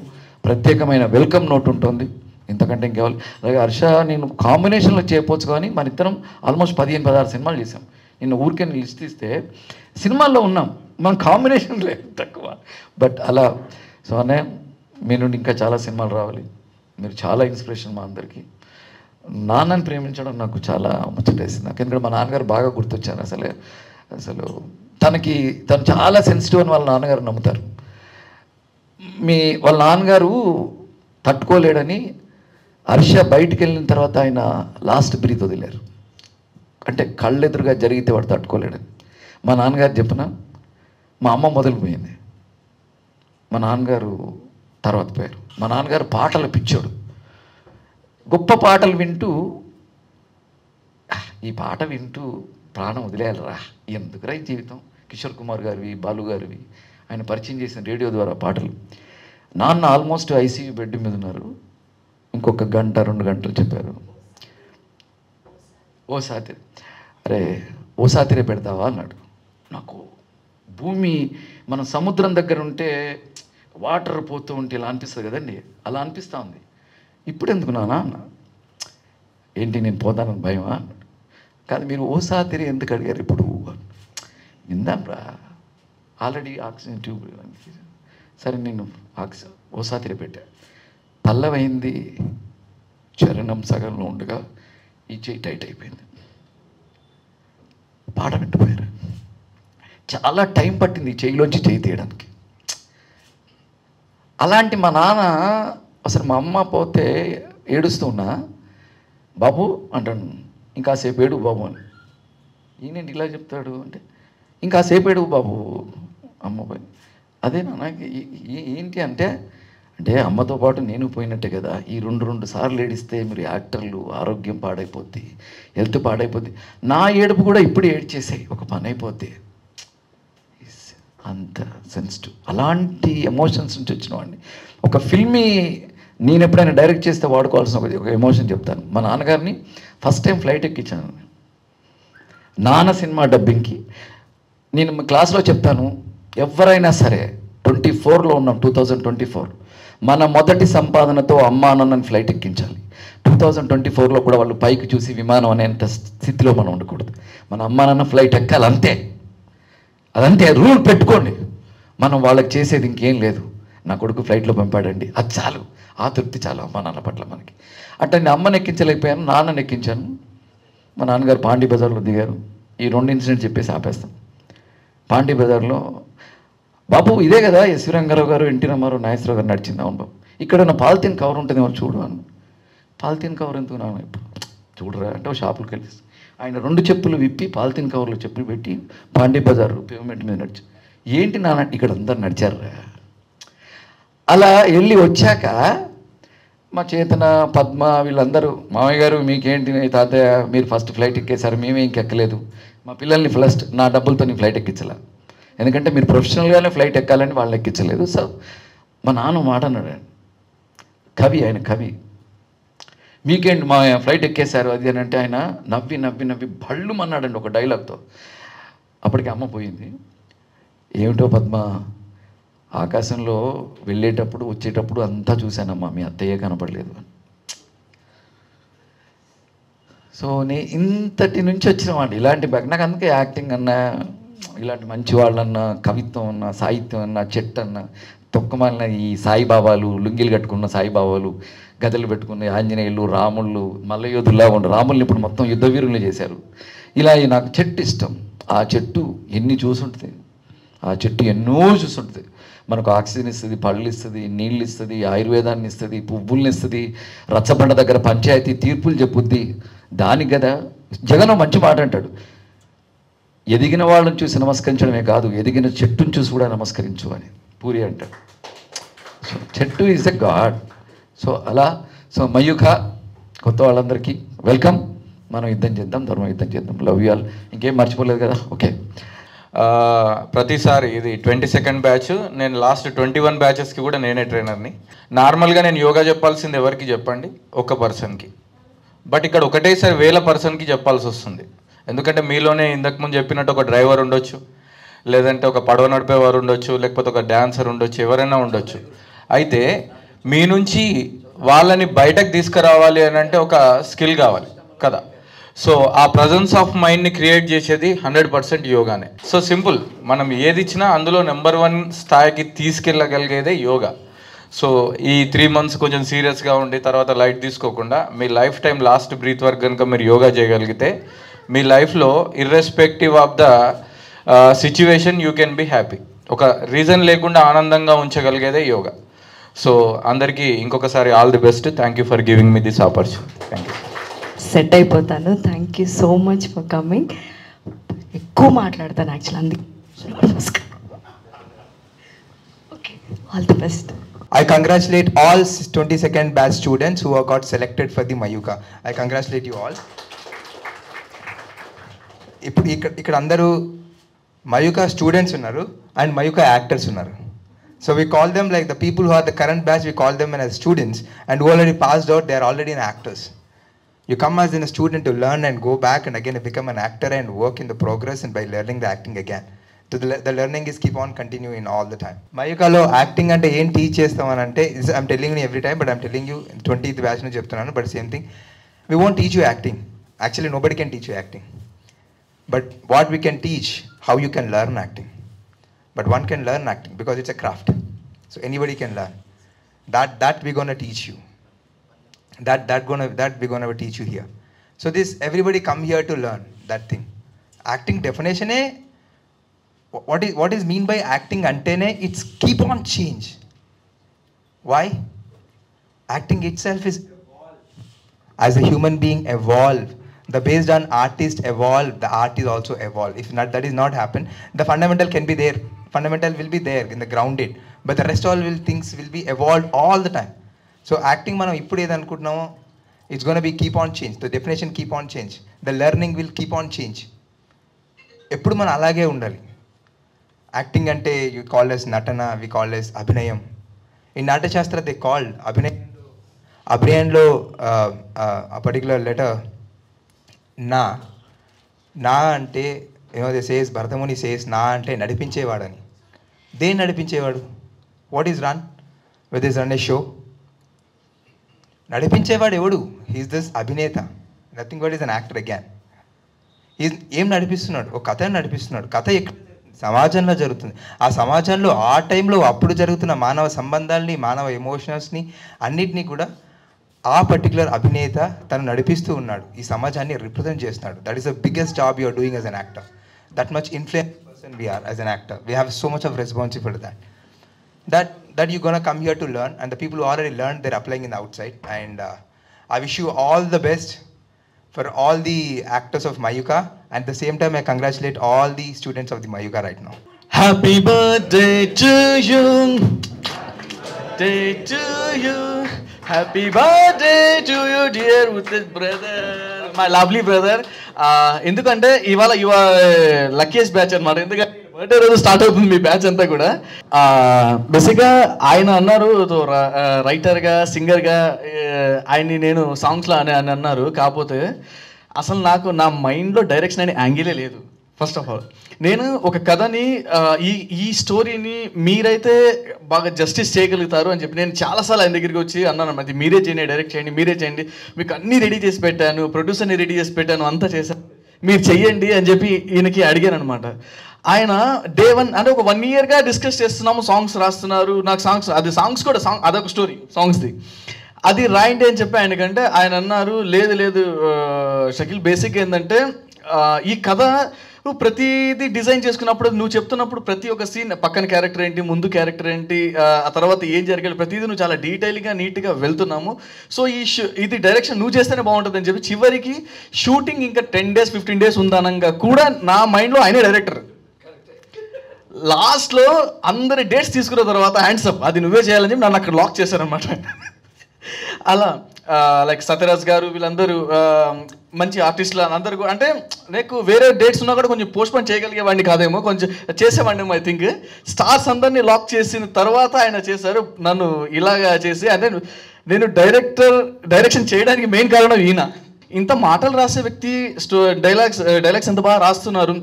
ప్రత్యేకమైన వెల్కమ్ నోట్ ఉంటుంది. ఇంతకంటే ఇంకేవాలి. అలాగే హర్ష నేను కాంబినేషన్లో చేయకపోవచ్చు, కానీ మన ఇద్దరం ఆల్మోస్ట్ 15-16 సినిమాలు చేసాం. నిన్న ఊరికే లిస్ట్ ఇస్తే సినిమాల్లో ఉన్నాం, మన కాంబినేషన్ లేదు తక్కువ. బట్ అలా సో అన్నయ్య మీ నుండి ఇంకా చాలా సినిమాలు రావాలి. మీరు చాలా ఇన్స్పిరేషన్ మా అందరికీ. నాన్నని ప్రేమించడం నాకు చాలా ముచ్చటేసింది. నాకు ఎందుకంటే మా నాన్నగారు బాగా గుర్తొచ్చారు. అసలు తను చాలా సెన్సిటివ్ అని వాళ్ళ నాన్నగారు నమ్ముతారు. వాళ్ళ నాన్నగారు తట్టుకోలేడని హర్ష బయటికి వెళ్ళిన తర్వాత ఆయన లాస్ట్ బ్రీత్ వదిలేరు. అంటే కళ్ళెదురుగా జరిగితే వాడు తట్టుకోలేడని. మా నాన్నగారు చెప్పిన, మా అమ్మ మొదలుపోయింది, మా నాన్నగారు తర్వాత పోయారు. మా నాన్నగారు పాటలు పిచ్చోడు. గొప్ప పాటలు వింటూ, ఈ పాట వింటూ ప్రాణం వదిలేయాలరా, ఎందుకురా ఈ జీవితం. కిషోర్ కుమార్ గారివి, బాలు గారివి ఆయన పరిచయం చేసిన రేడియో ద్వారా పాటలు. నాన్న ఆల్మోస్ట్ ఐసీయూ బెడ్ మీద ఉన్నారు. ఇంకొక 1-2 గంటలు చెప్పారు, ఓ సాతిరే, అరే ఓ సాతిరే పెడతావా అన్నాడు. నాకు భూమి మనం సముద్రం దగ్గర ఉంటే వాటర్ పోతూ ఉంటే ఇలా అనిపిస్తుంది కదండి, అలా అనిపిస్తూ ఉంది. ఇప్పుడు ఎందుకు నాన్న అన్న. ఏంటి నేను పోతానని భయమా అన్నాడు. కాదు, మీరు ఓ సాతిరే ఎందుకు అడిగారు ఇప్పుడు. విందాం రా, ఆల్రెడీ ఆక్సిజన్ ట్యూబ్. సరే నేను ఓ సాతిరే పెట్టా. పల్లవైంది, చరణం సగంలో ఉండగా ఈ చేయి టైట్ అయిపోయింది. పాట వింటుపోయారు. చాలా టైం పట్టింది ఈ చేయిలోంచి చేయి తీయడానికి. అలాంటి మా నాన్న అసలు మా అమ్మ పోతే ఏడుస్తూ ఉన్నా, బాబు అంటాను, ఇంకాసేపు ఏడు బాబు అని. ఈయనేంటి ఇలా చెప్తాడు అంటే, ఇంకాసేపు ఏడు బాబు అమ్మ పోయి. అదే నాన్న ఏంటి అంటే అమ్మతో పాటు నేను పోయినట్టే కదా. ఈ 2 సార్లు ఏడిస్తే మీరు యాక్టర్లు ఆరోగ్యం పాడైపోద్ది, హెల్త్ పాడైపోద్ది. నా ఏడుపు కూడా ఇప్పుడు ఏడ్చేసాయి, ఒక పని అయిపోద్ది. అంత సెన్సిటివ్, అలాంటి ఎమోషన్స్ నుంచి వచ్చిన వాడిని. ఒక ఫిల్మీ నేను ఎప్పుడైనా డైరెక్ట్ చేస్తే వాడుకోవాల్సిన ఒక ఎమోషన్ చెప్తాను. మా నాన్నగారిని ఫస్ట్ టైం ఫ్లైట్ ఎక్కించాను. నాన్న సినిమా డబ్బింగ్కి నేను క్లాస్లో చెప్తాను, ఎవరైనా సరే 24లో ఉన్నాం, 2024, మన మొదటి సంపాదనతో అమ్మా నాన్నని ఫ్లైట్ ఎక్కించాలి. 2024లో కూడా వాళ్ళు పైకి చూసి విమానం అనేంత స్థితిలో మనం ఉండకూడదు. మన అమ్మా నాన్న ఫ్లైట్ ఎక్కాలి, అంతే. అదంతే, రూల్ పెట్టుకోండి. మనం వాళ్ళకి చేసేది ఇంకేం లేదు. నా కొడుకు ఫ్లైట్లో పంపాడండి, అది చాలు, ఆ తృప్తి చాలు అమ్మ నాన్న పట్ల మనకి. అంటే నేను అమ్మని ఎక్కించలేకపోయాను, నాన్నని ఎక్కించాను. మా నాన్నగారు పాండీ బజార్లో దిగారు. ఈ 2 ఇన్సిడెంట్స్ చెప్పేసి ఆపేస్తాం. పాండీ బజార్లో, బాబు ఇదే కదా ఎస్వి రంగారావు గారు, ఎన్టీ రామారావు, నాగేశ్వరరావు గారు నడిచింది. అవును బాబు, ఇక్కడ ఉన్న పాలిథిన్ కవర్ ఉంటుందేమో చూడు అన్న. పాలిథిన్ కవర్ ఎందుకు నాన్న ఇప్పుడు చూడరా అంటే ఒక షాపులకు వెళ్ళి ఆయన 2 చెప్పులు విప్పి పాలిథిన్ కవర్లో చెప్పులు పెట్టి పాండీ బజార్ పేమెంట్ మీద నడిచి, ఏంటి నాన్న ఇక్కడ అందరు నడిచారా. అలా వెళ్ళి వచ్చాక మా చేతన, పద్మ వీళ్ళందరూ, మామయ్య గారు మీకేంటి తాతయ్య మీరు ఫస్ట్ ఫ్లైట్ ఎక్కేశారు, మేమే ఇంకెక్కలేదు, మా పిల్లల్ని ఫస్ట్ నా డబ్బులతో నేను ఫ్లైట్ ఎక్కించలే, ఎందుకంటే మీరు ప్రొఫెషనల్గానే ఫ్లైట్ ఎక్కాలని వాళ్ళని ఎక్కించలేదు. సో మా నాన్న మాట అన్నాడు, కవి, ఆయన కవి, మీకేంటి మా ఫ్లైట్ ఎక్కేశారు అది అని అంటే ఆయన నవ్వి నవ్వి నవ్వి భళ్ళు అన్నాడండి ఒక డైలాగ్తో. అప్పటికి అమ్మ పోయింది. ఏమిటో పద్మ, ఆకాశంలో వెళ్ళేటప్పుడు వచ్చేటప్పుడు అంతా చూశానమ్మా, మీ అత్తయ్య కనపడలేదు. సో ఇంతటి నుంచి వచ్చినామండి ఇలాంటి నాకు అందుకే యాక్టింగ్ అన్నా, ఇలాంటి మంచి వాళ్ళన్నా, కవిత్వం అన్నా, సాహిత్యం అన్నా, చెట్టు అన్నా, తొక్కమాలిన ఈ సాయిబాబాలు, లుంగిలు కట్టుకున్న సాయిబాబాలు, గదలు పెట్టుకున్న ఆంజనేయులు, రాముళ్ళు, మల్లయోధుల్లా ఉండు. రాముల్ని ఇప్పుడు మొత్తం యుద్ధ వీరులు చేశారు. ఇలా నాకు చెట్టు ఇష్టం. ఆ చెట్టు ఎన్ని చూసుంటుంది, ఆ చెట్టు ఎన్నో చూసుంటుంది. మనకు ఆక్సిజన్ ఇస్తుంది, పళ్ళు ఇస్తుంది, నీళ్ళు ఇస్తుంది, ఆయుర్వేదాన్ని ఇస్తుంది, పువ్వుల్ని ఇస్తుంది, రచ్చబండ దగ్గర పంచాయతీ తీర్పులు చెప్పుద్ది. దానికి కదా జగన్ మంచి మాట అంటాడు, ఎదిగిన వాళ్ళని చూసి నమస్కరించడమే కాదు, ఎదిగిన చెట్టును చూసి కూడా నమస్కరించు అని పూరి అంటాడు. సో చెట్టు ఈజ్ ఎ గాడ్. సో అలా సో మయూఖ కొత్త వాళ్ళందరికీ వెల్కమ్. మనం యుద్ధం చేద్దాం, ధర్మ యుద్ధం చేద్దాం. Love you all. ఇంకేం మర్చిపోలేదు కదా? ఓకే. ప్రతిసారి ఇది 22nd బ్యాచ్, నేను లాస్ట్ 21 బ్యాచెస్కి కూడా నేనే ట్రైనర్ని. నార్మల్గా నేను యోగా చెప్పాల్సింది ఎవరికి చెప్పండి? ఒక పర్సన్కి. బట్ ఇక్కడ ఒకటేసారి 1000 పర్సన్కి చెప్పాల్సి వస్తుంది. ఎందుకంటే మీలోనే ఇంతకుముందు చెప్పినట్టు ఒక డ్రైవర్ ఉండొచ్చు, లేదంటే ఒక పడవ నడిపేవారు ఉండొచ్చు, లేకపోతే ఒక డాన్సర్ ఉండొచ్చు, ఎవరైనా ఉండొచ్చు. అయితే మీ నుంచి వాళ్ళని బయటకు తీసుకురావాలి అని అంటే ఒక స్కిల్ కావాలి కదా. సో ఆ ప్రజెన్స్ ఆఫ్ మైండ్ని క్రియేట్ చేసేది 100% యోగానే. సో సింపుల్, మనం ఏది ఇచ్చినా అందులో నెంబర్ 1 స్థాయికి తీసుకెళ్ళగలిగేదే యోగా. సో ఈ 3 months కొంచెం సీరియస్గా ఉండి తర్వాత లైట్ తీసుకోకుండా మీ లైఫ్ టైం లాస్ట్ బ్రీత్ వరకు కనుక మీరు యోగా చేయగలిగితే మీ లైఫ్లో irrespective of the situation you can be happy. ఒక రీజన్ లేకుండా ఆనందంగా ఉంచగలిగేదే యోగా. సో అందరికీ ఇంకొకసారి all the best. Thank you for giving me this opportunity. Thank you. Set అయిపోతాను. Thank you so much for coming. ఎక్కువ మాట్లాడతాను యాక్చువల్, అందుకే. Okay, all the best. I congratulate all 22nd batch students who have got selected for the Mayuka. I congratulate you all. ఇప్పుడు ఇక్కడ అందరూ Mayuka students ఉన్నారు and Mayuka actors ఉన్నారు. So we call them like the people who are the current batch, we call them as students, and who already passed out, they are already an actors. You come as in a student to learn and go back and again become an actor and work in the progress and by learning the acting again. So the learning is keep on continuing all the time. Mayukalo acting ante em teach chestamani ante, I'm telling you every time, but I'm telling you 20th batch nu cheptunanu, but same thing. We won't teach you acting. Actually nobody can teach you acting. But what we can teach, how you can learn acting. But one can learn acting because it's a craft. So anybody can learn. That we're going to teach you. That we're going to teach you here. So this, everybody come here to learn that thing. Acting definition hai, what is mean by acting antene, it's keep on change. Why? Acting itself is as a human being evolve. The based on artist evolve, the art is also evolve. If not, that is not happen, the fundamental can be there. Fundamental will be there in the grounded, but the rest all things will be evolved all the time. So acting మనం ఇప్పుడు ఏది అనుకుంటున్నామో, it's going to be keep on change. The definition keep on change. The learning will keep on change. ఎప్పుడు మనం అలాగే ఉండాలి. Acting అంటే you call as నటన, we call as అభినయం. In Natyashastra they called అభినయంలో a particular letter నా అంటే they says, Bharatamuni says నా అంటే నడిపించేవాడని. దేని నడిపించేవాడు? What is run? Whether is run a show? నడిపించేవాడు ఎవడు? హీస్ దిస్ అభినేత. Nothing but is an actor again. ఏం నడిపిస్తున్నాడు? ఒక కథను నడిపిస్తున్నాడు. కథ సమాజంలో జరుగుతుంది. ఆ సమాజంలో ఆ టైంలో అప్పుడు జరుగుతున్న మానవ సంబంధాలని, మానవ ఎమోషనల్స్ని అన్నిటినీ కూడా ఆ పర్టికులర్ అభినేత తను నడిపిస్తూ ఉన్నాడు. ఈ సమాజాన్ని రిప్రజెంట్ చేస్తున్నాడు. That is the biggest job you are doing as an actor. That much influential person we are as an actor. We have so much of responsibility for that you're going to come here to learn, and the people who already learned, they're applying in the outside. And I wish you all the best for all the actors of Mayuka. And at the same time, I congratulate all the students of the Mayuka right now. Happy birthday to you. Day to you. Happy birthday to you, dear Uthit brother, my lovely brother. ఎందుకంటే ఇవాళ your luckiest batch అనమాట. ఎందుకంటే birthday రోజు start అవుతుంది మీ batch అంతా కూడా. బేసిక్గా ఆయన అన్నారు రైటర్గా, సింగర్గా ఆయన్ని నేను సాంగ్స్లో అని అన్నారు. కాకపోతే అసలు నాకు నా మైండ్లో డైరెక్షన్ అనే యాంగిలే లేదు. ఫస్ట్ ఆఫ్ ఆల్ నేను ఒక కథని ఈ స్టోరీని మీరైతే బాగా జస్టిస్ చేయగలుగుతారు అని చెప్పి నేను చాలాసార్లు ఆయన దగ్గరికి వచ్చి అన్నాను, అది మీరే చేయండి, డైరెక్ట్ చేయండి, మీరే చేయండి, మీకు అన్నీ రెడీ చేసి పెట్టాను, ప్రొడ్యూసర్ని రెడీ చేసి పెట్టాను, అంతా చేశాను, మీరు చెయ్యండి అని చెప్పి ఈయనకి అడిగాను అనమాట. ఆయన డే 1 అంటే ఒక 1 yearగా డిస్కస్ చేస్తున్నాము, సాంగ్స్ రాస్తున్నారు, నాకు సాంగ్స్ కూడా అదొక స్టోరీ సాంగ్స్ది, అది రాయండి అని చెప్పి ఆయనకంటే ఆయన అన్నారు, లేదు షకీల్ బేసిక్ ఏంటంటే ఈ కథ నువ్వు ప్రతిదీ డిజైన్ చేసుకున్నప్పుడు నువ్వు చెప్తున్నప్పుడు ప్రతి ఒక్క సీన్ పక్కన క్యారెక్టర్ ఏంటి, ముందు క్యారెక్టర్ ఏంటి, ఆ తర్వాత ఏం జరగాలి, ప్రతిదీ నువ్వు చాలా డీటెయిల్గా నీట్గా వెళ్తున్నాము. సో ఇది డైరెక్షన్ నువ్వు చేస్తేనే బాగుంటుంది అని చెప్పి చివరికి షూటింగ్ ఇంకా 10 days 15 days ఉందనంగా కూడా నా మైండ్లో ఆయనే డైరెక్టర్. లాస్ట్లో అందరి డేట్స్ తీసుకున్న తర్వాత హ్యాండ్స్ అప్, అది నువ్వే చేయాలని చెప్పి నన్ను అక్కడ లాక్ చేశారనమాట. అలా లైక్ సత్యరాజ్ గారు వీళ్ళందరూ మంచి ఆర్టిస్టులు అందరూ అంటే నాకు వేరే డేట్స్ ఉన్నా కూడా కొంచెం పోస్ట్పోన్ చేయగలిగేవాడిని కాదేమో, కొంచెం చేసేవాడిని. ఐ థింక్ స్టార్స్ అందరినీ లాక్ చేసిన తర్వాత ఆయన చేశారు నన్ను ఇలాగా చేసి. అంటే నేను డైరెక్షన్ చేయడానికి మెయిన్ కారణం ఈయన. ఇంత మాటలు రాసే వ్యక్తి డైలాగ్స్ ఎంత బాగా రాస్తున్నారు,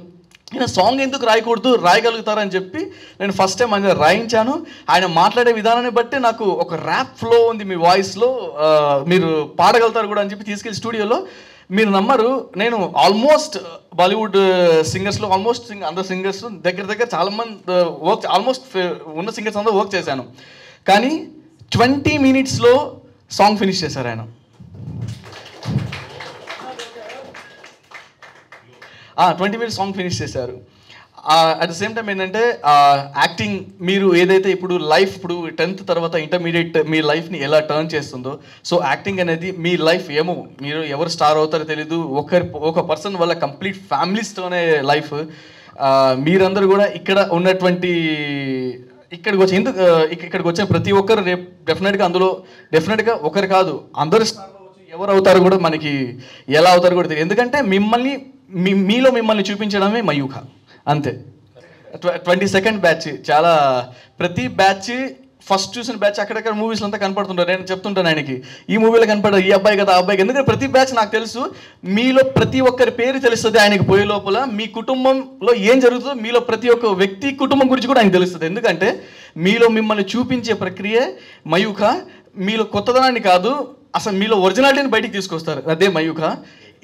ఈయన సాంగ్ ఎందుకు రాయకూడదు, రాయగలుగుతారని చెప్పి నేను ఫస్ట్ టైం ఆయన రాయించాను. ఆయన మాట్లాడే విధానాన్ని బట్టి నాకు ఒక ర్యాప్ ఫ్లో ఉంది మీ వాయిస్లో, మీరు పాడగలుగుతారు కూడా అని చెప్పి తీసుకెళ్ళి స్టూడియోలో, మీరు నమ్మరు, నేను ఆల్మోస్ట్ బాలీవుడ్ సింగర్స్లో అందరు సింగర్స్ దగ్గర చాలామంది ఆల్మోస్ట్ ఉన్న సింగర్స్ అందరూ వర్క్ చేశాను, కానీ 20 minutesలో సాంగ్ ఫినిష్ చేశారు ఆయన. 20 minutes సాంగ్ ఫినిష్ చేశారు. అట్ ద సేమ్ టైం ఏంటంటే యాక్టింగ్ మీరు ఏదైతే ఇప్పుడు 10th తర్వాత ఇంటర్మీడియట్ మీ లైఫ్ని ఎలా టర్న్ చేస్తుందో, సో యాక్టింగ్ అనేది మీ లైఫ్ ఏమో, మీరు ఎవరు స్టార్ అవుతారో తెలీదు, ఒక పర్సన్ వల్ల కంప్లీట్ ఫ్యామిలీస్తోనే లైఫ్. మీరందరూ కూడా ఇక్కడ ఉన్నటువంటి ఇక్కడికి వచ్చిన ప్రతి ఒక్కరు రేపు డెఫినెట్గా ఒకరు కాదు అందరు ఎవరు అవుతారు కూడా మనకి ఎలా అవుతారు కూడా తెలియదు. ఎందుకంటే మీలో మిమ్మల్ని చూపించడమే మయూఖ అంతే. 22nd బ్యాచ్ చాలా ప్రతి బ్యాచ్ ఫస్ట్ చూసిన బ్యాచ్ అక్కడక్కడ మూవీస్లో అంతా కనపడుతుంటారు. నేను చెప్తుంటాను ఆయనకి ఈ మూవీలో కనపడదు, ఈ అబ్బాయి కదా అబ్బాయి, ఎందుకంటే ప్రతి బ్యాచ్ నాకు తెలుసు, మీలో ప్రతి ఒక్కరి పేరు తెలుస్తుంది ఆయనకి పోయే లోపల, మీ కుటుంబంలో ఏం జరుగుతుందో మీలో ప్రతి ఒక్క వ్యక్తి కుటుంబం గురించి కూడా ఆయనకు తెలుస్తుంది. ఎందుకంటే మీలో మిమ్మల్ని చూపించే ప్రక్రియ మయూఖ, మీలో కొత్తదనాన్ని కాదు అసలు మీలో ఒరిజినాలిటీని బయటికి తీసుకొస్తారు, అదే మయూఖ.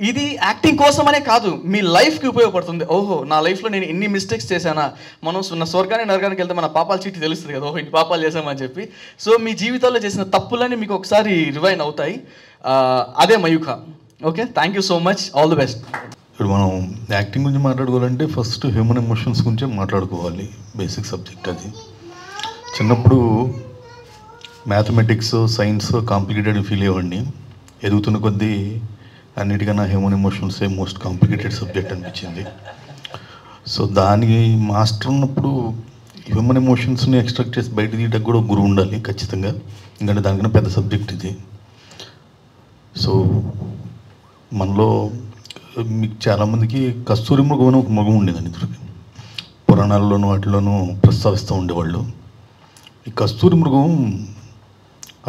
ఇది యాక్టింగ్ కోసమనే కాదు, మీ లైఫ్కి ఉపయోగపడుతుంది. ఓహో నా లైఫ్లో నేను ఇన్ని మిస్టేక్స్ చేశానా, మనం స్వర్గానికి నరకానికి వెళ్తే మన పాపాల చీటి తెలుస్తుంది కదా, ఓహో ఇన్ని పాపాలు చేసామని చెప్పి. సో మీ జీవితాల్లో చేసిన తప్పులని మీకు ఒకసారి రివైన్ అవుతాయి, అదే Mayukha. Okay, thank you so much, all the best. ఇప్పుడు మనం యాక్టింగ్ గురించి మాట్లాడుకోవాలంటే ఫస్ట్ హ్యూమన్ ఎమోషన్స్ గురించే మాట్లాడుకోవాలి, బేసిక్ సబ్జెక్ట్ అది. చిన్నప్పుడు మ్యాథమెటిక్స్ సైన్స్ కాంప్లికేటెడ్ ఫీల్ అయ్యేవాడిని, ఎదుగుతున్న కొద్దీ అన్నిటికన్నా హ్యూమన్ ఎమోషన్సే మోస్ట్ కాంప్లికేటెడ్ సబ్జెక్ట్ అనిపించింది. సో దానికి మాస్టర్ ఉన్నప్పుడు హ్యూమన్ ఎమోషన్స్ని ఎక్స్ట్రాక్ట్ చేసి బయట తీయడానికి కూడా గురువు ఉండాలి ఖచ్చితంగా, ఎందుకంటే దానికన్నా పెద్ద సబ్జెక్ట్ ఇది. సో మనలో మీకు చాలామందికి కస్తూరి మృగం అని ఒక మృగం ఉండేదండి, ఇద్దరికి పురాణాల్లోనూ వాటిలోనూ ప్రస్తావిస్తూ ఉండేవాళ్ళు. ఈ కస్తూరి మృగం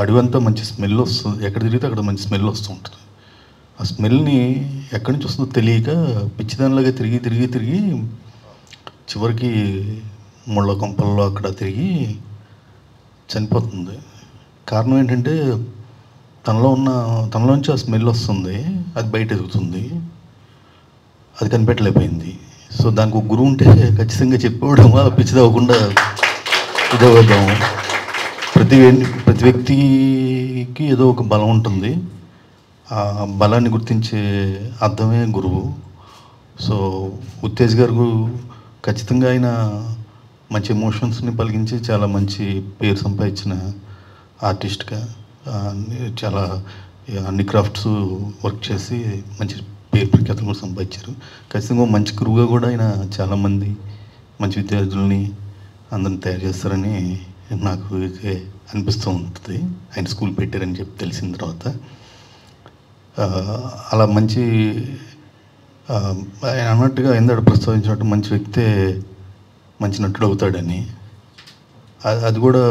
అడవంతా మంచి స్మెల్ వస్తుంది, ఎక్కడ తిరిగితే అక్కడ మంచి స్మెల్ వస్తూ ఉంటుంది. ఆ స్మెల్ని ఎక్కడి నుంచి వస్తుందో తెలియక పిచ్చిదానిలాగా తిరిగి చివరికి ముళ్ళ కొంపల్లో అక్కడ తిరిగి చనిపోతుంది. కారణం ఏంటంటే తనలోంచి ఆ స్మెల్ వస్తుంది, అది బయట ఎదుగుతుంది, అది కనిపెట్టలేకపోయింది. సో దానికి ఒక గురువు ఉంటే ఖచ్చితంగా చెప్పేవాడు పిచ్చిది అవ్వకుండా ఇదవ్వదాం. ప్రతి వ్యక్తికి ఏదో ఒక బలం ఉంటుంది, ఆ బలాన్ని గుర్తించే అర్థమే గురువు. సో ఉత్తేజ్ గారు ఖచ్చితంగా ఆయన మంచి ఎమోషన్స్ని పలికించి చాలా మంచి పేరు సంపాదించిన ఆర్టిస్ట్గా, చాలా అన్ని క్రాఫ్ట్స్ వర్క్ చేసి మంచి పేరు ప్రఖ్యాతలు కూడా సంపాదించారు. ఖచ్చితంగా మంచి గురువుగా కూడా ఆయన చాలామంది మంచి విద్యార్థుల్ని అందరిని తయారు చేస్తారని నాకు అనిపిస్తూ ఉంటుంది, ఆయన స్కూల్ పెట్టారని చెప్పి తెలిసిన తర్వాత. అలా మంచి ఆయన అన్నట్టుగా ఎందాడు ప్రస్తావించినట్టు మంచి వ్యక్తే మంచి నటుడు అవుతాడని, అది కూడా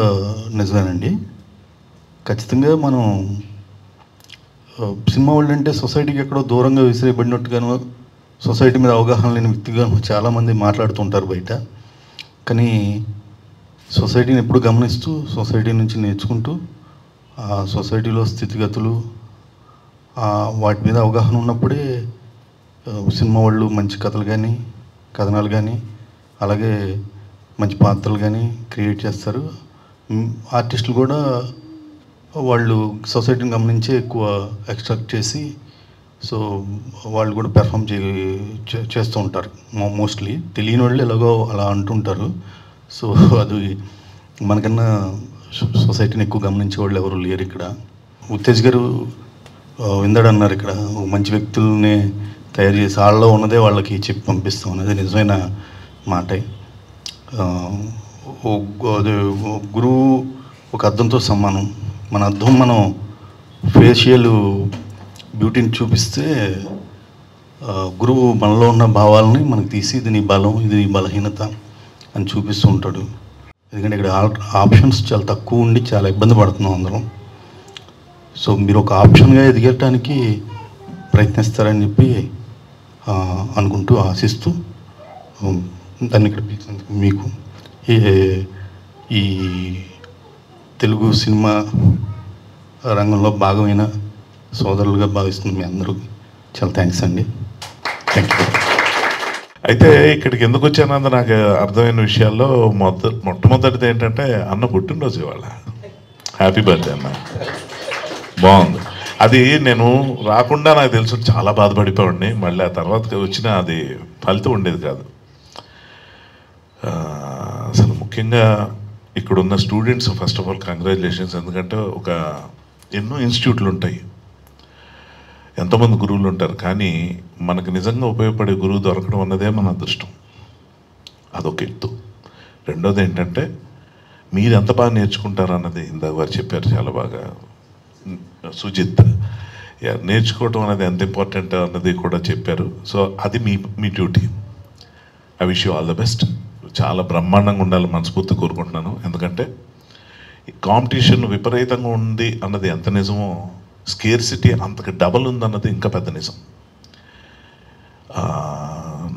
నిజమేనండి. ఖచ్చితంగా మనం సినిమా వాళ్ళు అంటే సొసైటీకి ఎక్కడో దూరంగా విసిరేయబడినట్టుగానో సొసైటీ మీద అవగాహన లేని వ్యక్తిగా చాలామంది మాట్లాడుతుంటారు బయట. కానీ సొసైటీని ఎప్పుడు గమనిస్తూ సొసైటీ నుంచి నేర్చుకుంటూ ఆ సొసైటీలో స్థితిగతులు వాటి మీద అవగాహన ఉన్నప్పుడే సినిమా వాళ్ళు మంచి కథలు కానీ కథనాలు కానీ అలాగే మంచి పాత్రలు కానీ క్రియేట్ చేస్తారు. ఆర్టిస్టులు కూడా వాళ్ళు సొసైటీని గమనించే ఎక్కువ ఎక్స్ట్రాక్ట్ చేసి సో వాళ్ళు కూడా పెర్ఫామ్ చేస్తూ ఉంటారు. మోస్ట్లీ తెలియని వాళ్ళు ఎలాగో అలా అంటుంటారు. సో అది మనకన్నా సొసైటీని ఎక్కువ గమనించే వాళ్ళు ఎవరు లేరు ఇక్కడ. ఉత్తేజ్ గారు విందాడు అన్నారు, ఇక్కడ మంచి వ్యక్తుల్ని తయారు చేసి వాళ్ళలో ఉన్నదే వాళ్ళకి చెప్పి పంపిస్తాం అనేది నిజమైన మాటే. గురువు ఒక అద్దంతో సమానం. మన అద్దం మనం ఫేషియల్ బ్యూటీని చూపిస్తే గురువు మనలో ఉన్న భావాలని మనకు తీసి ఇది నీ బలం ఇది నీ బలహీనత అని చూపిస్తూ ఉంటాడు. ఎందుకంటే ఇక్కడ ఆప్షన్స్ చాలా తక్కువ ఉండి చాలా ఇబ్బంది పడుతున్నాం అందరం. సో మీరు ఒక ఆప్షన్గా ఎదగటానికి ప్రయత్నిస్తారని చెప్పి అనుకుంటూ ఆశిస్తూ దాన్ని ఇక్కడ పిలిచినందుకు మీకు ఈ తెలుగు సినిమా రంగంలో భాగమైన సోదరులుగా భావిస్తున్న మీ అందరూ చాలా థ్యాంక్స్ అండి. Thank you. అయితే ఇక్కడికి ఎందుకు వచ్చానన్నది నాకు అర్థమైన విషయాల్లో మొట్టమొదటిది ఏంటంటే అన్న పుట్టినరోజు ఇవాళ. హ్యాపీ బర్త్డే అన్న. బాగుంది. అది నేను రాకుండా నాకు తెలుసు చాలా బాధపడిపోయాడిని. మళ్ళీ ఆ తర్వాత వచ్చిన అది ఫలితం ఉండేది కాదు. అసలు ముఖ్యంగా ఇక్కడున్న students first of all congratulations. ఎందుకంటే ఎన్నో ఇన్స్టిట్యూట్లు ఉంటాయి, ఎంతోమంది గురువులు ఉంటారు, కానీ మనకు నిజంగా ఉపయోగపడే గురువు దొరకడం అన్నదే మన అదృష్టం. అదొక ఎత్తు. రెండోది ఏంటంటే మీరు ఎంత బాగా నేర్చుకుంటారు అన్నది ఇందాక వారు చెప్పారు చాలా బాగా, సుజిత్. నేర్చుకోవడం అనేది ఎంత ఇంపార్టెంట్ అన్నది కూడా చెప్పారు. సో అది మీ duty. I wish you all the best. చాలా బ్రహ్మాండంగా ఉండాలని మనస్ఫూర్తి కోరుకుంటున్నాను. ఎందుకంటే కాంపిటీషన్ విపరీతంగా ఉంది అన్నది ఎంత నిజమో, స్కేర్సిటీ అంతకు డబల్ ఉందన్నది ఇంకా పెద్ద నిజం.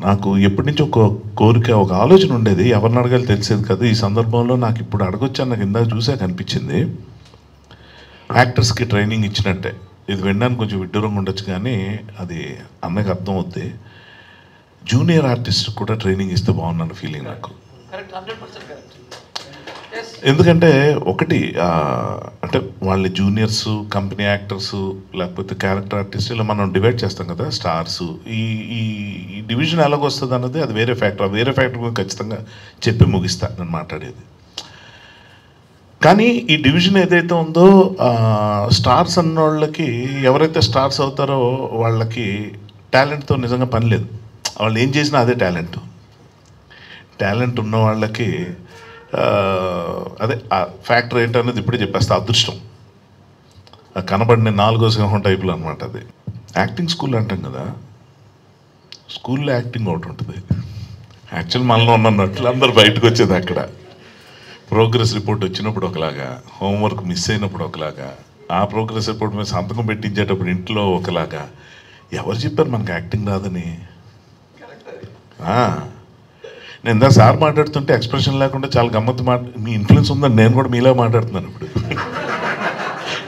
నాకు ఎప్పటి నుంచి ఒక కోరిక, ఒక ఆలోచన ఉండేది, ఎవరిని అడగాలి తెలిసేది కదా. ఈ సందర్భంలో నాకు ఇప్పుడు అడగొచ్చాను, నాకు ఇందాక చూసాక అనిపించింది. యాక్టర్స్కి ట్రైనింగ్ ఇచ్చినట్టే, ఇది వినడానికి కొంచెం విడ్డూరంగా ఉండొచ్చు కానీ అది అన్నకి అర్థం అవుద్ది. జూనియర్ ఆర్టిస్ట్ కూడా ట్రైనింగ్ ఇస్తే బాగున్నాను ఫీలింగ్ నాకు. ఎందుకంటే ఒకటి అంటే వాళ్ళ జూనియర్స్, కంపెనీ యాక్టర్స్, లేకపోతే క్యారెక్టర్ ఆర్టిస్ట్, ఇలా మనం డివైడ్ చేస్తాం కదా స్టార్స్. ఈ డివిజన్ ఎలాగొస్తుంది అన్నది అది వేరే ఫ్యాక్టర్. వేరే ఫ్యాక్టర్ గురించి ఖచ్చితంగా చెప్పి ముగిస్తా నేను మాట్లాడేది. కానీ ఈ డివిజన్ ఏదైతే ఉందో స్టార్స్ అన్న వాళ్ళకి, ఎవరైతే స్టార్స్ అవుతారో వాళ్ళకి టాలెంట్తో నిజంగా పని లేదు. వాళ్ళు ఏం చేసినా అదే టాలెంట్ ఉన్న వాళ్ళకి అదే ఫ్యాక్టర్ ఏంటనేది ఇప్పుడే చెప్పేస్తా. అదృష్టం, కనబడిన 4వ సింహం టైపులో అనమాట. అది యాక్టింగ్ స్కూల్ అంటాం కదా, స్కూల్లో యాక్టింగ్ ఒకటి ఉంటుంది. యాక్చువల్ మనలో ఉన్నట్లు అందరు బయటకు వచ్చేది అక్కడ. ప్రోగ్రెస్ రిపోర్ట్ వచ్చినప్పుడు ఒకలాగా, హోంవర్క్ మిస్ అయినప్పుడు ఒకలాగా, ఆ ప్రోగ్రెస్ రిపోర్ట్ మీద సంతకం పెట్టించేటప్పుడు ఇంట్లో ఒకలాగా. ఎవరు చెప్పారు మనకు యాక్టింగ్ రాదని? నేను ఇందాక సార్ మాట్లాడుతుంటే ఎక్స్ప్రెషన్ లేకుండా చాలా గమ్మత్తు మీ ఇన్ఫ్లుయెన్స్ ఉందని నేను కూడా మీలా మాట్లాడుతున్నాను ఇప్పుడు.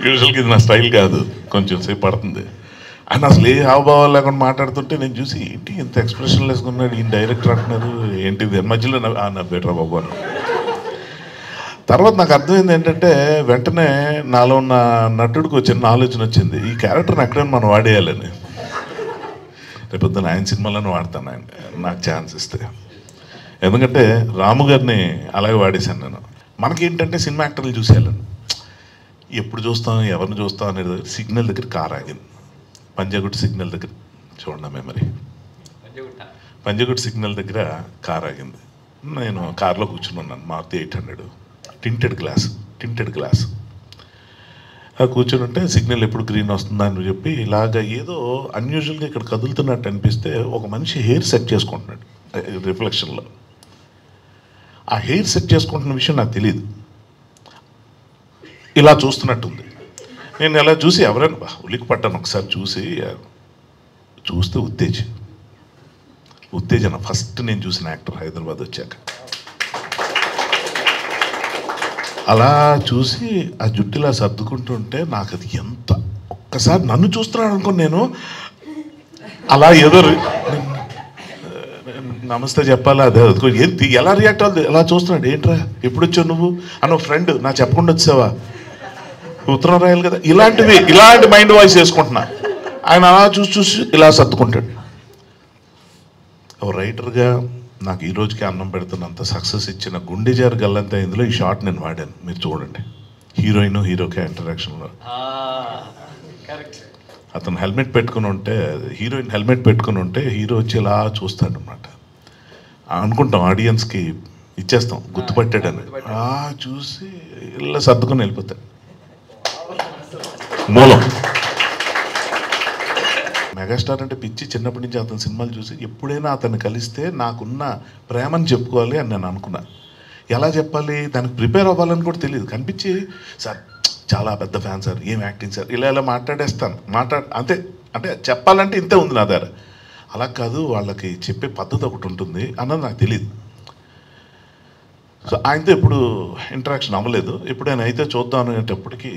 యూజువల్గా ఇది నా స్టైల్ కాదు, కొంచెం సేపు పడుతుంది. ఆయన అసలు ఏ హావభావాలు లేకుండా మాట్లాడుతుంటే నేను చూసి ఏంటి ఇంత ఎక్స్ప్రెషన్ వేసుకున్నాడు ఈయన డైరెక్టర్ అంటున్నారు ఏంటిది, మధ్యలో బెటర్ బాబు అని. తర్వాత నాకు అర్థమైంది ఏంటంటే వెంటనే నాలో ఉన్న నటుడికి వచ్చిన ఆలోచన వచ్చింది, ఈ క్యారెక్టర్ని ఎక్కడైనా మనం వాడేయాలని. రేపొద్దున ఆయన సినిమాలను వాడతాను ఆయన నాకు ఛాన్స్ ఇస్తే. ఎందుకంటే రాము గారిని అలాగే వాడేశాను నేను. మనకేంటంటే సినిమా యాక్టర్లు చూసేయాలని, ఎప్పుడు చూస్తాం ఎవరిని చూస్తాం అనేది. సిగ్నల్ దగ్గర కార్ ఆగింది, పంజాగుట్ట సిగ్నల్ దగ్గర. చూడండి మెమరీ, పంజాగుట్ట సిగ్నల్ దగ్గర కార్ ఆగింది. నేను కార్లో కూర్చుని ఉన్నాను, మారుతి 800, టింటెడ్ గ్లాస్. కూర్చొని ఉంటే సిగ్నల్ ఎప్పుడు గ్రీన్ వస్తుందా అని చెప్పి ఇలాగ ఏదో అన్యూజువల్గా ఇక్కడ కదులుతున్నట్టు అనిపిస్తే ఒక మనిషి హెయిర్ సెట్ చేసుకుంటున్నాడు రిఫ్లెక్షన్లో. ఆ హెయిర్ సెట్ చేసుకుంటున్న విషయం నాకు తెలియదు. ఇలా చూస్తున్నట్టుంది. నేను ఎలా చూసి ఎవరైనా ఉలికి పట్టాను ఒకసారి చూస్తే ఉత్తేజ్ ఉత్తేజన ఫస్ట్ నేను చూసిన యాక్టర్ హైదరాబాద్ వచ్చాక. అలా చూసి ఆ జుట్టులా సర్దుకుంటుంటే నాకు అది ఎంత ఒక్కసారి నన్ను చూస్తున్నాడు అనుకో, నేను అలా ఏదో నమస్తే చెప్పాలా, అదే ఏంటి ఎలా రియాక్ట్ అవుతుంది, ఎలా చూస్తున్నాడు, ఏంట్రా ఎప్పుడు వచ్చావు నువ్వు అన్న ఫ్రెండ్ నా చెప్పకుండా వచ్చావా, ఉత్తరం రాయాలి కదా, ఇలాంటి మైండ్ వాయిస్ వేసుకుంటున్నా. ఆయన అలా చూసి ఇలా సర్దుకుంటాడు. ఓ రైటర్గా నాకు ఈ రోజుకి అన్నం పెడుతున్నంత సక్సెస్ ఇచ్చిన గుండెజారు గల్లంతా ఇందులో ఈ షార్ట్ నేను వాడాను. మీరు చూడండి, హీరోయిన్ హీరోకి ఇంటరాక్షన్లో అతను హెల్మెట్ పెట్టుకుని ఉంటే, హీరోయిన్ హెల్మెట్ పెట్టుకుని ఉంటే హీరో వచ్చి ఇలా చూస్తాడు అనమాట. అనుకుంటాం ఆడియన్స్కి ఇచ్చేస్తాం గుర్తుపట్టాడని, చూసి ఇలా సర్దుకొని వెళ్ళిపోతాడు. మూలం మెగాస్టార్ అంటే పిచ్చి. చిన్నప్పటి నుంచి అతని సినిమాలు చూసి ఎప్పుడైనా అతన్ని కలిస్తే నాకున్న ప్రేమని చెప్పుకోవాలి అని నేను అనుకున్నా. ఎలా చెప్పాలి, దానికి ప్రిపేర్ అవ్వాలని కూడా తెలియదు. కనిపించి సార్ చాలా పెద్ద ఫ్యాన్ సార్, ఏం యాక్టింగ్ సార్, ఇలా మాట్లాడేస్తాను. అంతే, అంటే చెప్పాలంటే ఇంతే ఉంది నా దగ్గర. అలా కాదు, వాళ్ళకి చెప్పే పద్ధతి ఒకటి ఉంటుంది అన్నది నాకు తెలియదు. సో ఆయనతో ఎప్పుడు ఇంటరాక్షన్ అవ్వలేదు. ఎప్పుడైనా అయితే చూద్దాం అనేటప్పటికీ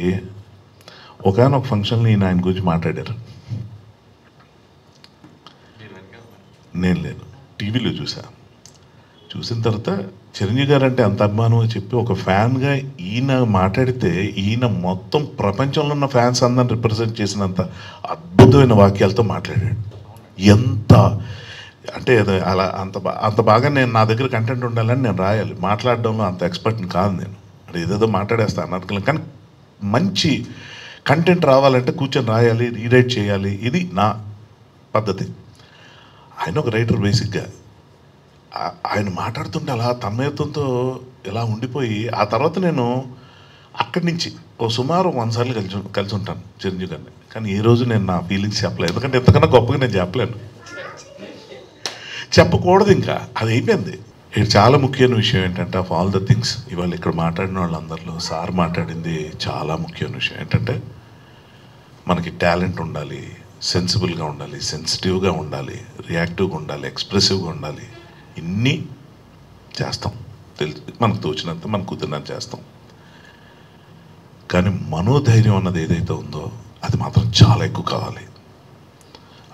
ఒకనొక ఫంక్షన్లో ఈయన ఆయన గురించి మాట్లాడారు. నేను లేను, టీవీలో చూసిన తర్వాత చిరంజీవి గారు అంటే అంత అభిమానం అని చెప్పి ఒక ఫ్యాన్గా ఈయన మాట్లాడితే ఈయన మొత్తం ప్రపంచంలో ఉన్న ఫ్యాన్స్ అందరిని రిప్రజెంట్ చేసినంత అద్భుతమైన వాక్యాలతో మాట్లాడాడు. ఎంత అంటే అలా అంత బాగా నేను నా దగ్గర కంటెంట్ ఉండాలని నేను రాయాలి. మాట్లాడడంలో అంత ఎక్స్పర్ట్ని కాదు నేను, అంటే ఏదేదో మాట్లాడేస్తాను అనుకోలేను. కానీ మంచి కంటెంట్ రావాలంటే కూర్చొని రాయాలి, రీరైట్ చేయాలి, ఇది నా పద్ధతి. ఆయన ఒక రైటర్ బేసిక్గా. ఆయన మాట్లాడుతుంటే అలా తన్మయత్వంతో ఇలా ఉండిపోయి, ఆ తర్వాత నేను అక్కడి నుంచి సుమారు 100 సార్లు కలిసి ఉంటాను చిరంజీవి గారిని. కానీ ఏ రోజు నేను నా ఫీలింగ్స్ చెప్పలేదు, ఎందుకంటే ఎంతకన్నా గొప్పగా నేను చెప్పలేను, చెప్పకూడదు, ఇంకా అది అయిపోయింది. ఇది చాలా ముఖ్యమైన విషయం ఏంటంటే, ఆఫ్ ఆల్ ద థింగ్స్ ఇవాళ ఇక్కడ మాట్లాడిన వాళ్ళందరిలో సార్ మాట్లాడింది చాలా ముఖ్యమైన విషయం ఏంటంటే, మనకి టాలెంట్ ఉండాలి, సెన్సిబుల్గా ఉండాలి, సెన్సిటివ్గా ఉండాలి, రియాక్టివ్గా ఉండాలి, ఎక్స్ప్రెసివ్గా ఉండాలి. ఇన్ని చేస్తాం, మనకు తోచినంత మనకు కుదిరినంత చేస్తాం. కానీ మనోధైర్యం అన్నది ఏదైతే ఉందో అది మాత్రం చాలా ఎక్కువ కావాలి.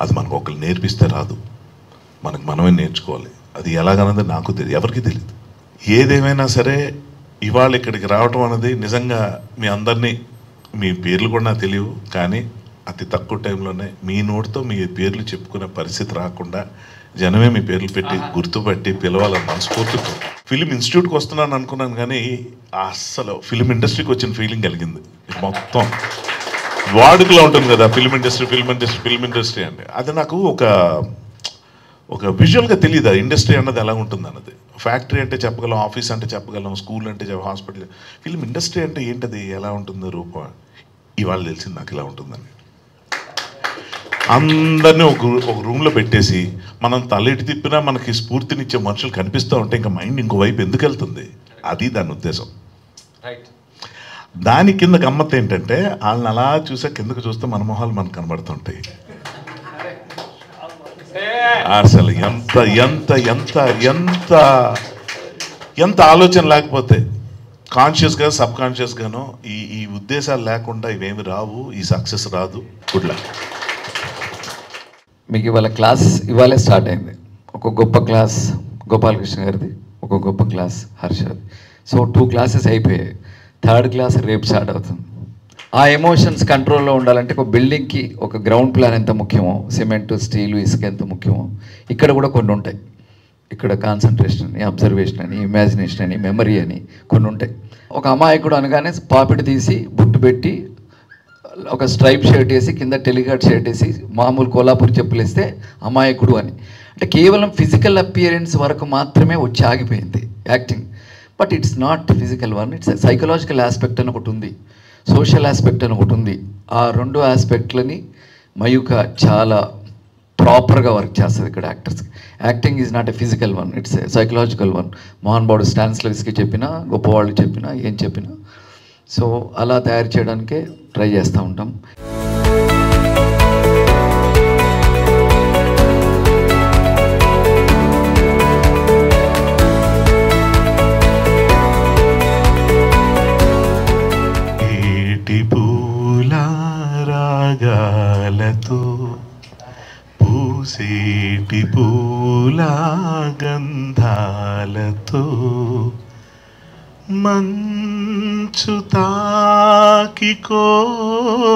అది మనకు ఒకరు నేర్పిస్తే రాదు, మనకు మనమే నేర్చుకోవాలి. అది ఎలాగన్నది నాకు తెలియదు, ఎవరికి తెలియదు. ఏదేమైనా సరే ఇవాళ ఇక్కడికి రావటం అన్నది నిజంగా మీ అందరినీ, మీ పేర్లు కూడా నాకు తెలియవు, కానీ అతి తక్కువ టైంలోనే మీ నోటితో మీ పేర్లు చెప్పుకునే పరిస్థితి రాకుండా జనమే మీ పేర్లు పెట్టి గుర్తుపట్టి పిలవాలని మనస్ఫూర్తితో. ఫిలిం ఇన్స్టిట్యూట్కి వస్తున్నాను అనుకున్నాను, కానీ అస్సలు ఫిలిం ఇండస్ట్రీకి వచ్చిన ఫీలింగ్ కలిగింది. మొత్తం వాడుకలో ఉంటుంది కదా ఫిలిం ఇండస్ట్రీ అంటే, అది నాకు ఒక విజువల్గా తెలియదు ఇండస్ట్రీ అన్నది ఎలా ఉంటుంది అన్నది. ఫ్యాక్టరీ అంటే చెప్పగలం, ఆఫీస్ అంటే చెప్పగలం, స్కూల్ అంటే హాస్పిటల్. ఫిలిం ఇండస్ట్రీ అంటే ఏంటది, ఎలా ఉంటుంది రూపం, ఇవాళ తెలిసింది నాకు ఇలా ఉంటుందని. అందరినీ ఒక రూమ్లో పెట్టేసి మనం తలెట్టి తిప్పినా మనకి స్ఫూర్తినిచ్చే మనుషులు కనిపిస్తూ ఉంటే ఇంకా మైండ్ ఇంకోవైపు ఎందుకు వెళ్తుంది, అది దాని ఉద్దేశం. దాని కింద గమ్మత్తు ఏంటంటే, వాళ్ళని అలా చూసా కిందకు చూస్తే మన మొహాలు మనకు కనబడుతుంటాయి. అసలు ఎంత ఎంత ఎంత ఎంత ఎంత ఆలోచన లేకపోతే కాన్షియస్గా సబ్ కాన్షియస్గానో ఈ ఉద్దేశాలు లేకుండా ఇవేమి రావు, ఈ సక్సెస్ రాదు. Good luck. మీకు ఇవాళ క్లాస్ ఇవాళే స్టార్ట్ అయింది. ఒక గొప్ప క్లాస్ గోపాలకృష్ణ గారిది, ఒక గొప్ప క్లాస్ హర్షది. సో 2 క్లాసెస్ అయిపోయాయి, 3rd క్లాస్ రేపు స్టార్ట్ అవుతుంది. ఆ ఎమోషన్స్ కంట్రోల్లో ఉండాలంటే ఒక బిల్డింగ్కి ఒక గ్రౌండ్ ప్లాన్ ఎంత ముఖ్యమో, సిమెంట్, స్టీలు, ఇసుక ఎంత ముఖ్యమో, ఇక్కడ కూడా కొన్ని ఉంటాయి. ఇక్కడ కాన్సన్ట్రేషన్ అని, అబ్జర్వేషన్ అని, ఇమాజినేషన్ అని, మెమరీ అని కొన్ని ఉంటాయి. ఒక అమాయకుడు అనగానే పాపిడి తీసి బుట్టు పెట్టి ఒక స్ట్రైప్ షర్ట్ వేసి కింద టెలికాట్ షర్ట్ వేసి మామూలు కోలాపూర్ చెప్పులు వేస్తే అమాయకుడు అని. అంటే కేవలం ఫిజికల్ అపియరెన్స్ వరకు మాత్రమే వచ్చి ఆగిపోయింది acting. But it's not physical one, it's psychological aspect అని ఒకటి ఉంది, సోషల్ ఆస్పెక్ట్ అని ఒకటి ఉంది. ఆ 2 ఆస్పెక్ట్లని మయూక చాలా ప్రాపర్గా వర్క్ చేస్తుంది ఇక్కడ యాక్టర్స్కి. Acting is not a physical one, it's a psychological one. Mohan Babu Stanislavski చెప్పినా, గొప్పవాళ్ళు చెప్పినా, ఏం చెప్పినా, సో అలా తయారు చేయడానికే ట్రై చేస్తూ ఉంటాం. రాగాలతో పూసేటి పూల గంధాలతో మంచు తాకి కోయిల